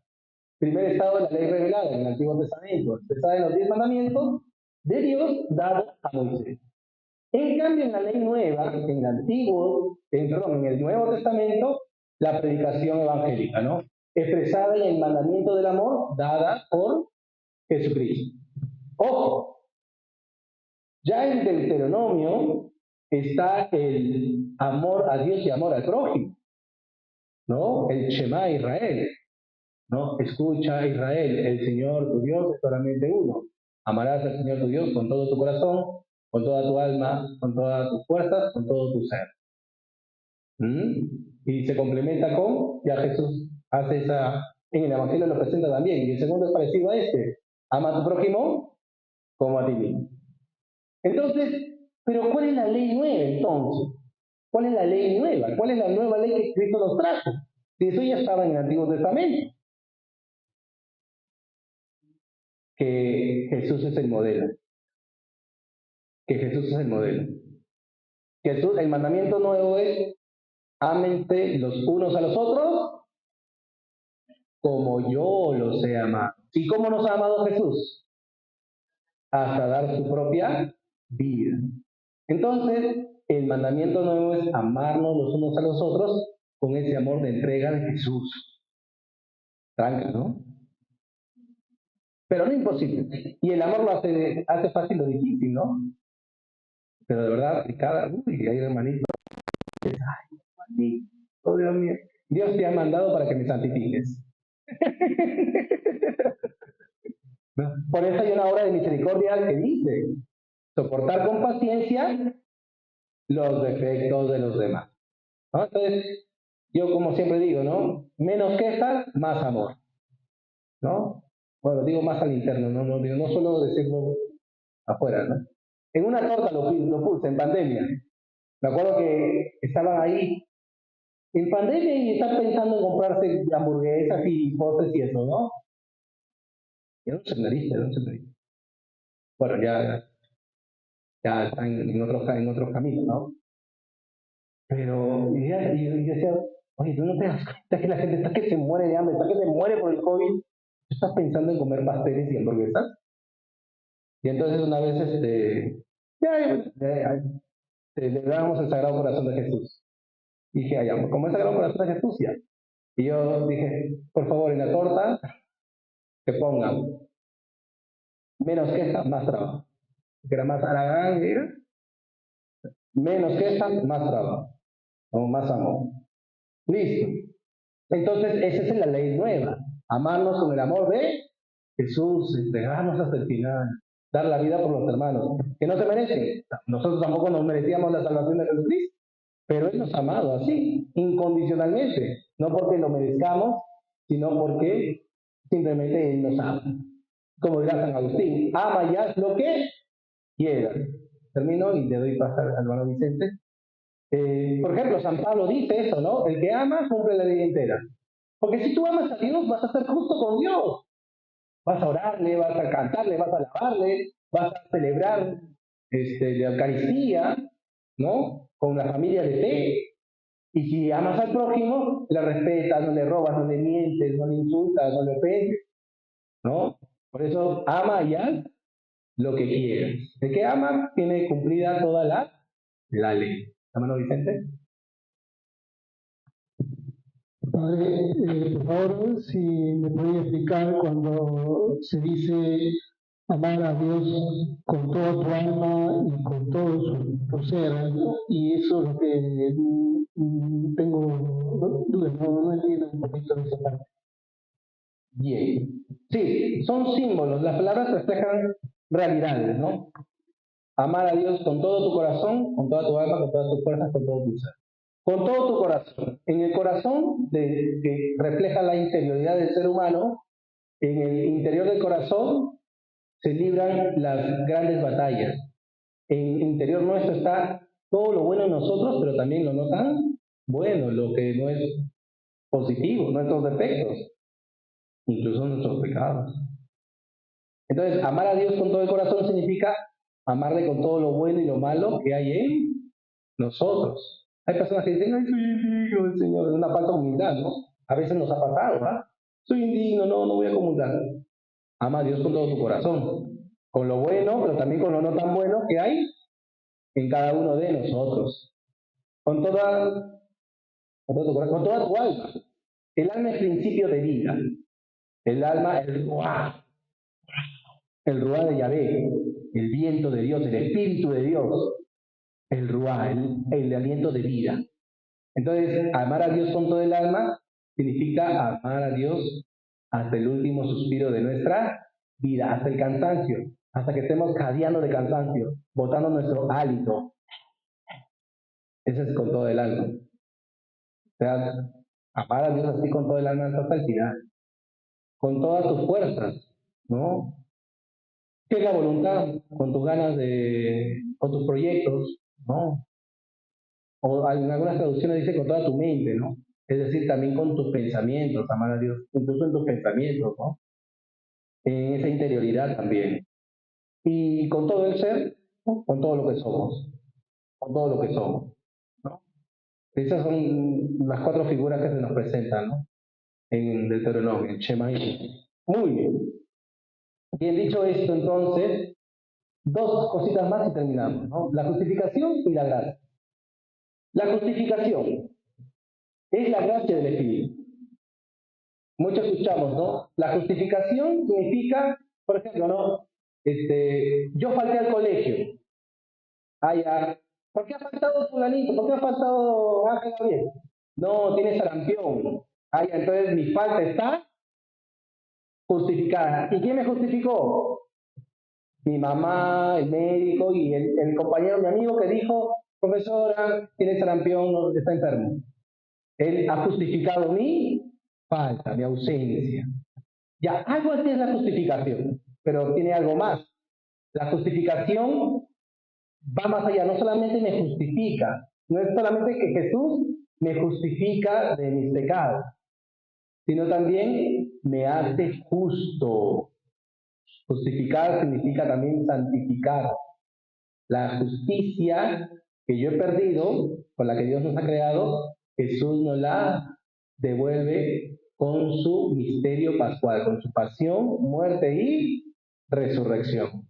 S1: Primer estado de la ley revelada en el Antiguo Testamento, expresada en los 10 mandamientos de Dios dados a Moisés. En cambio, en la ley nueva, en el Nuevo Testamento, la predicación evangélica, ¿no? Expresada en el mandamiento del amor dada por Jesucristo. Ojo, ya en Deuteronomio está el amor a Dios y amor al prójimo, ¿no? El Shema Israel, ¿no? Escucha Israel, el Señor tu Dios es solamente uno. Amarás al Señor tu Dios con todo tu corazón, con toda tu alma, con todas tus fuerzas, con todo tu ser. Y se complementa con, ya Jesús hace esa, en el Evangelio lo presenta también, y el segundo es parecido a este, ama a tu prójimo como a ti mismo. Entonces, pero ¿cuál es la ley nueva entonces? ¿Cuál es la ley nueva? ¿Cuál es la nueva ley que Cristo nos trajo? Si eso ya estaba en el Antiguo Testamento, que Jesús es el modelo, que Jesús es el modelo. Jesús, el mandamiento nuevo es, ámense los unos a los otros como yo los he amado. ¿Y cómo nos ha amado Jesús? Hasta dar su propia vida. Entonces, el mandamiento nuevo es amarnos los unos a los otros con ese amor de entrega de Jesús. Tranca, ¿no? Pero no imposible. Y el amor lo hace fácil lo difícil, ¿no? Pero de verdad, hay hermanitos. Ay, oh Dios mío. Dios te ha mandado para que me santifiques. ¿No? Por eso hay una obra de misericordia que dice, soportar con paciencia los defectos de los demás. ¿No? Entonces, yo como siempre digo, ¿no? Menos quejas, más amor. ¿No? Bueno, digo más al interno, no solo decirlo afuera, ¿no? En una torta lo puse en pandemia. Me acuerdo que estaban ahí en pandemia y están pensando en comprarse hamburguesas y postres y eso, ¿no? Era un seminarista. Bueno, ya están en otros caminos, ¿no? Pero, y yo decía, oye, ¿tú no te das cuenta que la gente está que se muere de hambre, está que se muere por el COVID? ¿Tú estás pensando en comer pasteles y hamburguesas? Y entonces una vez, le dábamos el Sagrado Corazón de Jesús. Y dije, ay, como el Sagrado Corazón de Jesús, ya. Y yo dije, por favor, en la torta, que pongan menos quejas, más trabajo. Que era más haragán, ¿eh? Menos quejas, más trabajo. O más amor. Listo. Entonces, esa es la ley nueva. Amarnos con el amor de Jesús, entregarnos hasta el final, dar la vida por los hermanos, que no se merecen. Nosotros tampoco nos merecíamos la salvación de Jesucristo, pero Él nos ha amado así, incondicionalmente, no porque lo merezcamos, sino porque simplemente Él nos ama. Como dirá San Agustín, ama y haz lo que quieras. Termino y le doy paso al hermano Vicente. Por ejemplo, San Pablo dice eso, ¿no? El que ama cumple la ley entera. Porque si tú amas a Dios, vas a ser justo con Dios. Vas a orarle, vas a cantarle, vas a alabarle, vas a celebrar la Eucaristía, ¿no? Con la familia de fe. Y si amas al prójimo, le respetas, no le robas, no le mientes, no le insultas, no le ofendes, ¿no? Por eso ama y haz lo que quieras. El que ama tiene cumplida toda la ley. Hermano Vicente.
S3: Padre, por favor, si me podría explicar cuando se dice amar a Dios con toda tu alma y con todo tu ser, ¿no? Y eso es lo que tengo dudas, no entiendo un poquito de esa parte.
S1: Bien. Sí, son símbolos. Las palabras reflejan realidades, ¿no? Amar a Dios con todo tu corazón, con toda tu alma, con todas tus fuerzas, con todo tu ser. Con todo tu corazón. En el corazón que refleja la interioridad del ser humano, en el interior del corazón se libran las grandes batallas. En el interior nuestro está todo lo bueno en nosotros, pero también lo no tan bueno, lo que no es positivo, nuestros defectos, incluso nuestros pecados. Entonces, amar a Dios con todo el corazón significa amarle con todo lo bueno y lo malo que hay en nosotros. Hay personas que dicen, ay, soy indigno del Señor, es una falta de humildad, ¿no? A veces nos ha pasado, ¿verdad? Soy indigno, no voy a comulgar. Ama a Dios con todo tu corazón, con lo bueno, pero también con lo no tan bueno que hay en cada uno de nosotros, con toda tu alma. El alma es principio de vida. El alma, el ruá de Yahvé, el viento de Dios, el espíritu de Dios, el ruá, el aliento de vida. Entonces, amar a Dios con todo el alma significa amar a Dios hasta el último suspiro de nuestra vida, hasta el cansancio, hasta que estemos jadeando de cansancio, botando nuestro hálito. Ese es con todo el alma. O sea, amar a Dios así con todo el alma hasta el final, con todas tus fuerzas, ¿no? ¿Qué es la voluntad? Con tus ganas con tus proyectos, ¿no? O en algunas traducciones dice con toda tu mente, ¿no? Es decir, también con tus pensamientos, amar a Dios, incluso en tus pensamientos, ¿no? En esa interioridad también. Y con todo el ser, ¿no? Con todo lo que somos, con todo lo que somos, ¿no? Esas son las 4 figuras que se nos presentan, ¿no? En Deuteronomio, en Shema Israel. Muy bien. Bien dicho esto, entonces, 2 cositas más y terminamos, ¿no? La justificación y la gracia. La justificación es la gracia del Espíritu. Mucho escuchamos, ¿no? La justificación significa, por ejemplo, ¿no? Yo falté al colegio. ¿Por qué ha faltado fulanito? ¿Por qué ha faltado Ángel Gabriel? No, tiene sarampión. Entonces mi falta está justificada. ¿Y quién me justificó? Mi mamá, el médico y el compañero, mi amigo que dijo, profesora, tiene sarampión, está enfermo. Él ha justificado mi falta, mi ausencia. Ya, algo así es la justificación, pero tiene algo más. La justificación va más allá, no solamente me justifica, no es solamente que Jesús me justifica de mis pecados, sino también me hace justo. Justificar significa también santificar. La justicia que yo he perdido, con la que Dios nos ha creado, Jesús nos la devuelve con su misterio pascual, con su pasión, muerte y resurrección.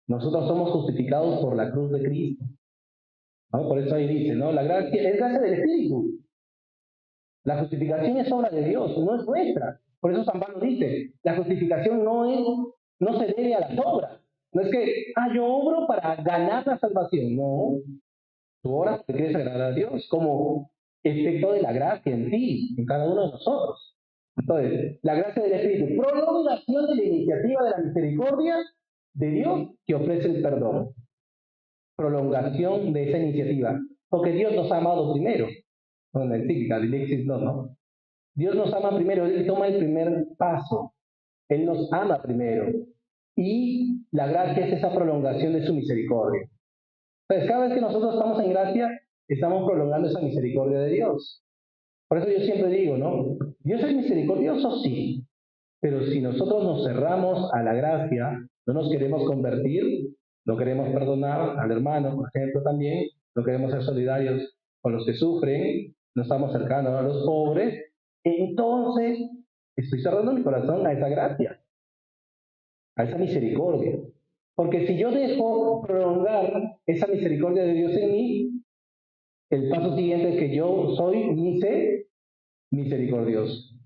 S1: Nosotros somos justificados por la cruz de Cristo, ¿no? Por eso ahí dice, ¿no? La gracia es gracia del Espíritu. La justificación es obra de Dios, no es nuestra. Por eso San Pablo dice, la justificación no se debe a las obras. No es que, yo obro para ganar la salvación. No, tú obras porque quieres agradar a Dios, como efecto de la gracia en ti, en cada uno de nosotros. Entonces, la gracia del Espíritu, prolongación de la iniciativa de la misericordia de Dios que ofrece el perdón. Prolongación de esa iniciativa, porque Dios nos ha amado primero. En la encíclica de Lexis ¿no? Dios nos ama primero, Él toma el primer paso, Él nos ama primero. Y la gracia es esa prolongación de su misericordia. Entonces, cada vez que nosotros estamos en gracia, estamos prolongando esa misericordia de Dios. Por eso yo siempre digo, ¿no? Dios es misericordioso, sí, pero si nosotros nos cerramos a la gracia, no nos queremos convertir, no queremos perdonar al hermano, por ejemplo, también, no queremos ser solidarios con los que sufren, no estamos cercanos a los pobres, entonces estoy cerrando mi corazón a esa gracia, a esa misericordia. Porque si yo dejo prolongar esa misericordia de Dios en mí, el paso siguiente es que yo soy misericordioso.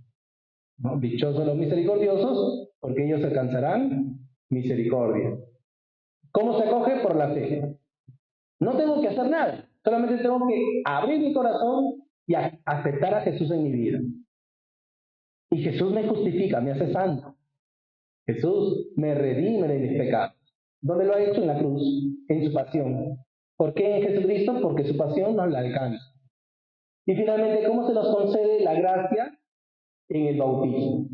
S1: ¿No? Dichosos los misericordiosos, porque ellos alcanzarán misericordia. ¿Cómo se acoge? Por la fe. No tengo que hacer nada, solamente tengo que abrir mi corazón y aceptar a Jesús en mi vida. Y Jesús me justifica, me hace santo. Jesús me redime de mis pecados. ¿Dónde lo ha hecho? En la cruz, en su pasión. ¿Por qué en Jesucristo? Porque su pasión nos la alcanza. Y finalmente, ¿cómo se nos concede la gracia? En el bautismo.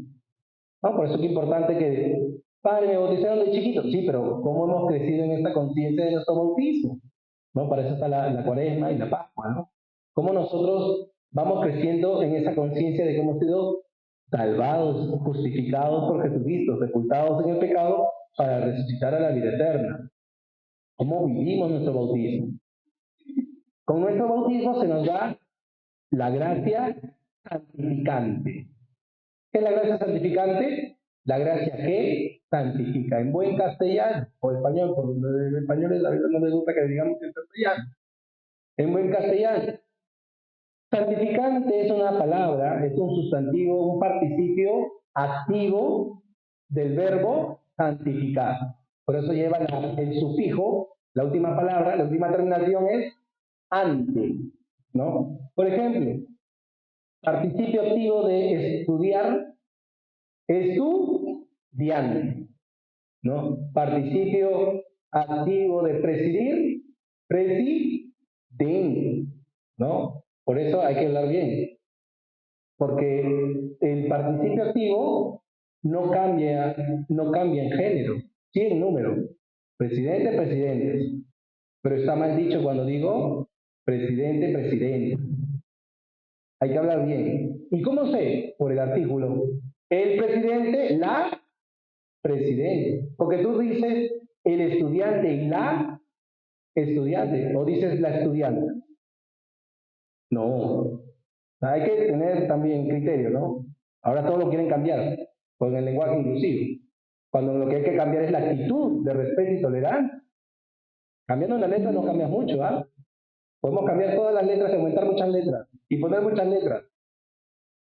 S1: ¿No? Por eso es importante que, padre, me bautizaron de chiquito. Sí, pero ¿cómo hemos crecido en esta conciencia de nuestro bautismo? ¿No? Para eso está la Cuaresma y la Pascua, ¿no? ¿Cómo nosotros vamos creciendo en esa conciencia de que hemos sido salvados, justificados por Jesucristo, sepultados en el pecado para resucitar a la vida eterna? ¿Cómo vivimos nuestro bautismo? Con nuestro bautismo se nos da la gracia santificante. ¿Qué es la gracia santificante? La gracia que santifica. En buen castellano, o español, por los españoles a veces no les gusta que digamos en castellano. En buen castellano. Santificante es una palabra, es un sustantivo, un participio activo del verbo santificar. Por eso lleva el sufijo, la última palabra, la última terminación es ante, ¿no? Por ejemplo, participio activo de estudiar, estudiante, ¿no? Participio activo de presidir, presidente, ¿no? Por eso hay que hablar bien, porque el participio activo no cambia en género, sí en número. Presidente, presidentes. Pero está mal dicho cuando digo presidente, presidente. Hay que hablar bien. ¿Y cómo sé? Por el artículo. El presidente, la presidente. Porque tú dices el estudiante y la estudiante, o dices la estudiante. No. Hay que tener también criterio, ¿no? Ahora todo lo quieren cambiar con el lenguaje inclusivo. Cuando lo que hay que cambiar es la actitud de respeto y tolerancia. Cambiando una letra no cambia mucho, ¿ah? Podemos cambiar todas las letras, aumentar muchas letras y poner muchas letras.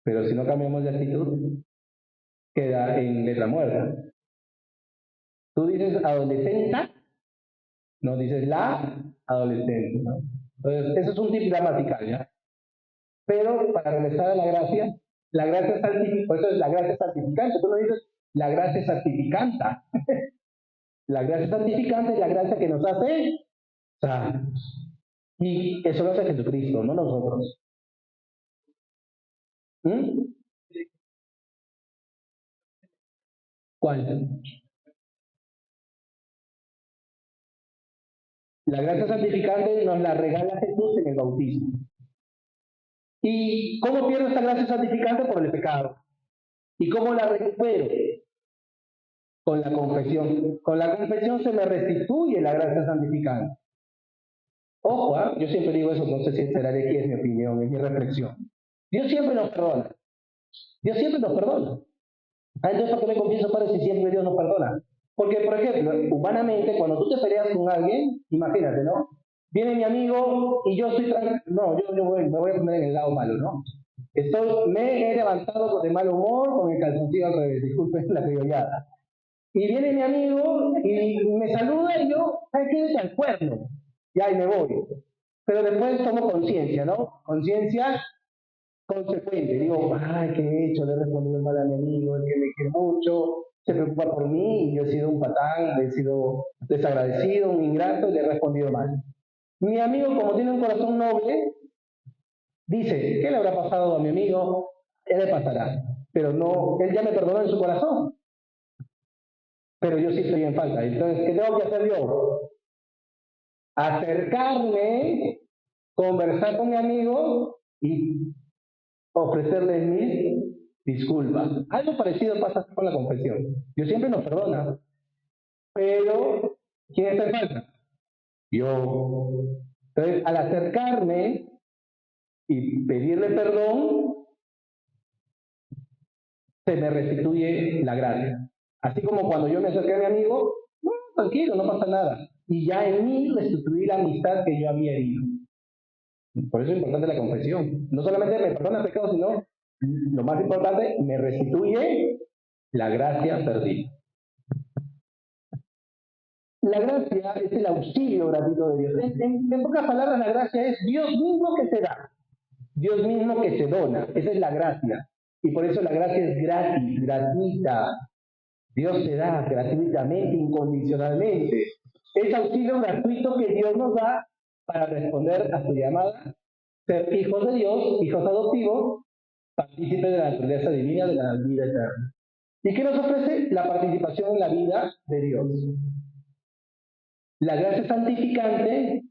S1: Pero si no cambiamos de actitud, queda en letra muerta. Tú dices adolescenta, no dices la adolescente, ¿no? Entonces, eso es un tip gramatical, ¿ya? Pero para regresar a la gracia es santificante, por eso es la gracia santificante. Tú no dices la gracia santificanta. La gracia santificante es la gracia que nos hace santos. Y eso lo hace Jesucristo, no nosotros. ¿Mm? ¿Cuál? La gracia santificante nos la regala Jesús en el bautismo. ¿Y cómo pierdo esta gracia santificante? Por el pecado. ¿Y cómo la recupero? Con la confesión. Con la confesión se me restituye la gracia santificante. Ojo, ¿eh? Yo siempre digo eso, no sé si será de aquí, es mi opinión, es mi reflexión. Dios siempre nos perdona. Dios siempre nos perdona. Entonces, ¿por qué me confieso, Padre, si siempre Dios nos perdona? Porque, por ejemplo, humanamente, cuando tú te peleas con alguien, imagínate, ¿no? Viene mi amigo y yo estoy tranquilo. No, me voy a poner en el lado malo, ¿no? Me he levantado de mal humor con el calzoncillo al revés, disculpen la criollada. Y viene mi amigo y me saluda y yo, ¿sabes qué? Es al cuerno. Ya, y me voy. Pero después tomo conciencia, ¿no? Conciencia consecuente. Digo, ay, ¿qué he hecho? Le he respondido mal a mi amigo, es que me quiere mucho, se preocupa por mí, y yo he sido un patán, he sido desagradecido, un ingrato, y le he respondido mal. Mi amigo, como tiene un corazón noble, dice, ¿qué le habrá pasado a mi amigo? Él le pasará. Pero no, él ya me perdonó en su corazón. Pero yo sí estoy en falta. Entonces, ¿qué tengo que hacer yo? Acercarme, conversar con mi amigo y ofrecerle mis disculpas. Algo parecido pasa con la confesión. Dios siempre nos perdona, pero ¿quién está en falta? Yo. Entonces, al acercarme y pedirle perdón, se me restituye la gracia. Así como cuando yo me acerqué a mi amigo, no, tranquilo, no pasa nada. Y ya en mí restituí la amistad que yo había herido. Por eso es importante la confesión. No solamente me perdona el pecado, sino, lo más importante, me restituye la gracia perdida. La gracia es el auxilio gratuito de Dios. En pocas palabras, la gracia es Dios mismo que se da. Dios mismo que se dona. Esa es la gracia. Y por eso la gracia es gratis, gratuita. Dios se da gratuitamente, incondicionalmente. Es auxilio gratuito que Dios nos da para responder a su llamada, ser hijos de Dios, hijos adoptivos, partícipes de la naturaleza divina de la vida eterna. ¿Y qué nos ofrece? La participación en la vida de Dios. La gracia santificante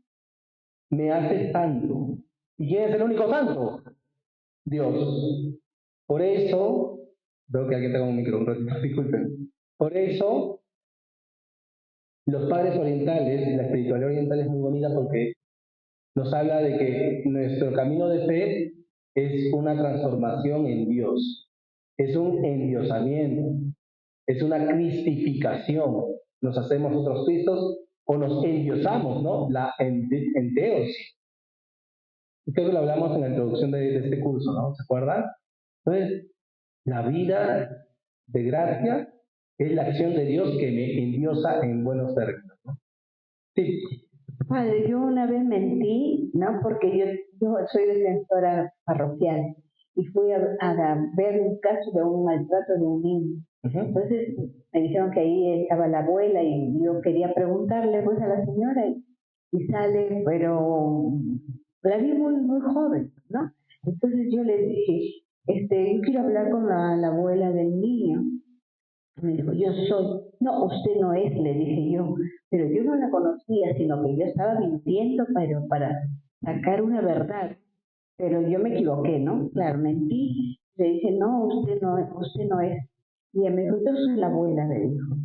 S1: me hace santo. ¿Y quién es el único santo? Dios. Por eso, veo que aquí tengo un micrófono, disculpen. Por eso, los padres orientales, la espiritualidad oriental es muy bonita porque nos habla de que nuestro camino de fe es una transformación en Dios. Es un endiosamiento. es una cristificación. Nos hacemos otros cristos o nos endiosamos, ¿no? La enteosis. Creo que lo hablamos en la introducción de este curso, ¿no? ¿Se acuerdan? Entonces, la vida de gracia es la acción de Dios que me endiosa en buenos términos, ¿no? Sí.
S2: Padre, yo una vez mentí, ¿no? Porque yo soy defensora parroquial y fui a ver un caso de un maltrato de un niño. Entonces me dijeron que ahí estaba la abuela y yo quería preguntarle pues a la señora y sale, pero la vi muy joven, ¿no? Entonces yo le dije, yo quiero hablar con la abuela del niño. Me dijo, yo soy. No, usted no es, le dije yo. Pero yo no la conocía, sino que yo estaba mintiendo para sacar una verdad. Pero yo me equivoqué, ¿no? Claro, mentí. Le dije, no, usted no es. Y ella me dijo, yo soy la abuela, me dijo.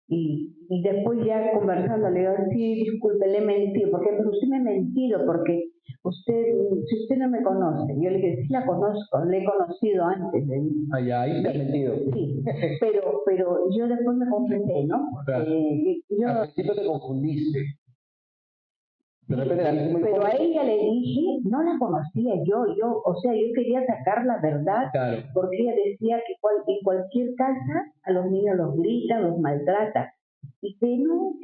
S2: Y después ya conversando, le digo, sí, disculpe, le he mentido, porque usted me ha mentido, porque si usted no me conoce, yo le dije, sí la conozco, le he conocido antes, le dije.
S1: Ahí te has mentido.
S2: Sí, pero yo después me confesé, ¿no?
S1: Claro. Al principio te confundiste. De repente
S2: pero a ella le dije, no la conocía yo quería sacar la verdad,
S1: claro,
S2: porque ella decía que en cualquier casa a los niños los gritan, los maltrata, y que no,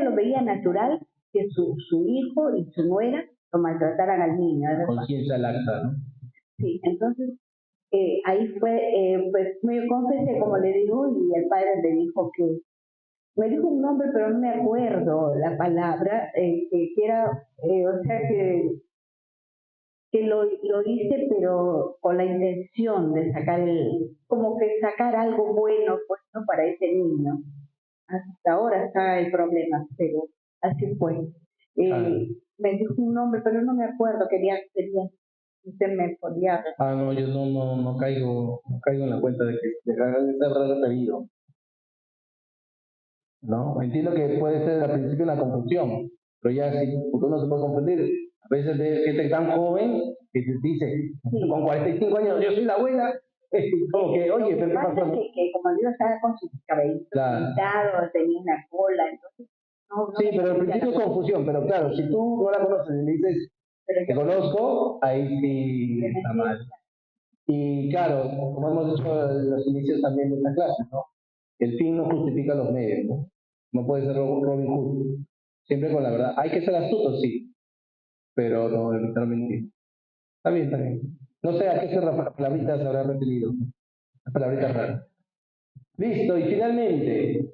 S2: lo veía natural que su hijo y su nuera lo maltrataran al niño.
S1: Conciencia laxa, ¿no?
S2: Sí, entonces ahí fue, pues me confesé, como le digo, y el padre le dijo que me dijo un nombre, pero no me acuerdo la palabra, que era, que lo hice, pero con la intención de como que sacar algo bueno, pues, ¿no? Para ese niño. Hasta ahora está el problema, pero así fue. Me dijo un nombre, pero no me acuerdo, quería usted me podía...
S1: No, yo no caigo en la cuenta de que ese habrá referido. ¿No? Entiendo que puede ser al principio una confusión, pero ya sí, porque uno se puede confundir. A veces de gente tan joven que te dice, con 45 años, yo soy la abuela, como que, oye, pero ¿qué pasó?
S2: Que como Dios estaba con sus cabellitos pintados, tenía una cola, entonces...
S1: Sí, pero al principio es confusión, pero claro, si tú no la conoces y le dices, te conozco, ahí sí está mal. Y claro, como hemos dicho en los inicios también de esta clase, ¿no? El fin no justifica los medios, ¿no? No puede ser Robin Hood. Siempre con la verdad. Hay que ser astuto, sí, pero no evitar mentir. Está bien. No sé a qué palabritas habrá referido. Palabritas raras. Listo, y finalmente,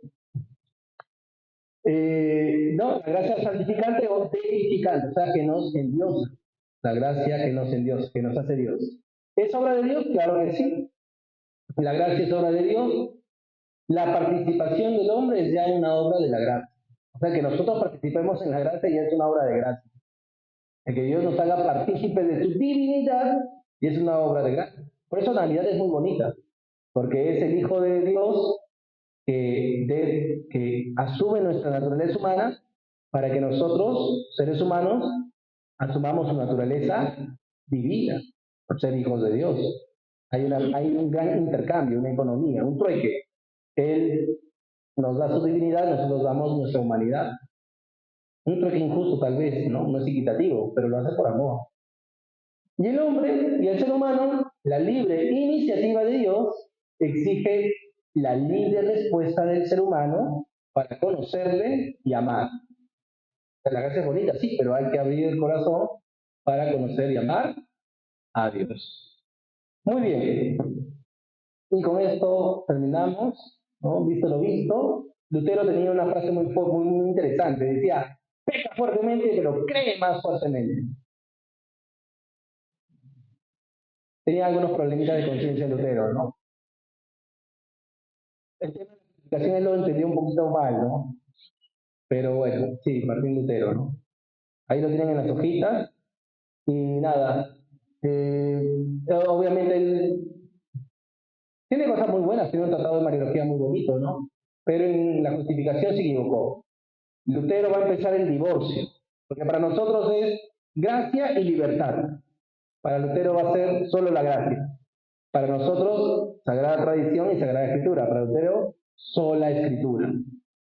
S1: no, la gracia santificante o deificante, o sea, que nos endiosa. La gracia que nos endiosa, que nos hace Dios. ¿Es obra de Dios? Claro que sí. La gracia es obra de Dios. La participación del hombre es ya una obra de la gracia. O sea, que nosotros participemos en la gracia ya es una obra de gracia. El que Dios nos haga partícipes de su divinidad y es una obra de gracia. Por eso Navidad es muy bonita, porque es el Hijo de Dios que asume nuestra naturaleza humana para que nosotros, seres humanos, asumamos su naturaleza divina, por ser hijos de Dios. Hay un gran intercambio, una economía, un trueque. Él nos da su divinidad, nosotros damos nuestra humanidad. Un trueque injusto tal vez, ¿no? No es equitativo, pero lo hace por amor. Y el hombre y el ser humano, la libre iniciativa de Dios exige la libre respuesta del ser humano para conocerle y amar. La gracia es bonita, sí, pero hay que abrir el corazón para conocer y amar a Dios. Muy bien. Y con esto terminamos, ¿no? Visto lo visto. Lutero tenía una frase muy interesante. Decía, peca fuertemente, pero cree más fuertemente. Tenía algunos problemitas de conciencia Lutero, ¿no? El tema de la explicación él lo entendió un poquito mal, ¿no? Pero bueno, sí, Martín Lutero, ¿no? Ahí lo tienen en las hojitas. Y nada, obviamente él tiene cosas muy buenas, tiene un tratado de Mariología muy bonito, ¿no? Pero en la justificación se equivocó. Lutero va a empezar el divorcio, porque para nosotros es gracia y libertad. Para Lutero va a ser solo la gracia. Para nosotros, Sagrada Tradición y Sagrada Escritura. Para Lutero, sola Escritura.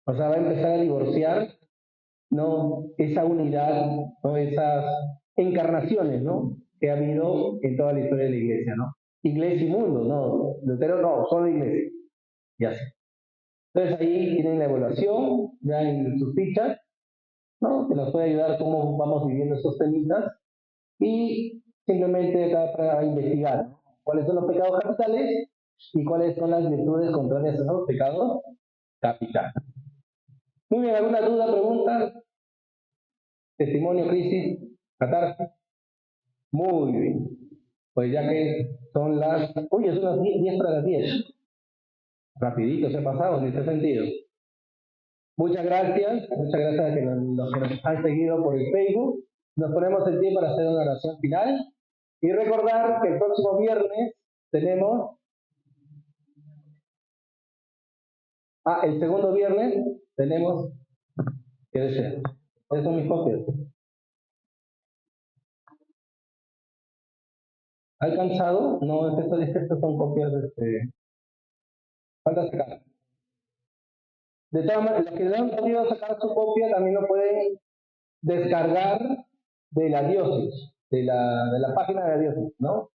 S1: O sea, va a empezar a divorciar, ¿no?, esa unidad, ¿no?, esas encarnaciones, ¿no?, que ha habido en toda la historia de la Iglesia, ¿no? Iglesia y mundo, no. Lutero no, solo Iglesia. Ya sé. Entonces ahí tienen la evaluación, ya en sus fichas, ¿no?, que nos puede ayudar cómo vamos viviendo esos temitas, y simplemente acá para investigar, ¿no?, cuáles son los pecados capitales y cuáles son las virtudes contrarias a esos pecados capitales. Muy bien, ¿alguna duda, pregunta? Testimonio, crisis, catarsis. Muy bien. Pues ya que son las... Uy, son las 10 para las 10. Rapidito se ha pasado en este sentido. Muchas gracias a que los que nos han seguido por el Facebook. Nos ponemos en pie para hacer una oración final. Y recordar que el próximo viernes tenemos... el segundo viernes tenemos... ¿Qué desea? ¿Cuáles son mis copias? ¿Ha alcanzado? No, es que estas son copias falta sacar. De todas maneras, los que no han podido sacar su copia también lo pueden descargar de la diócesis, de la página de la diócesis, ¿no?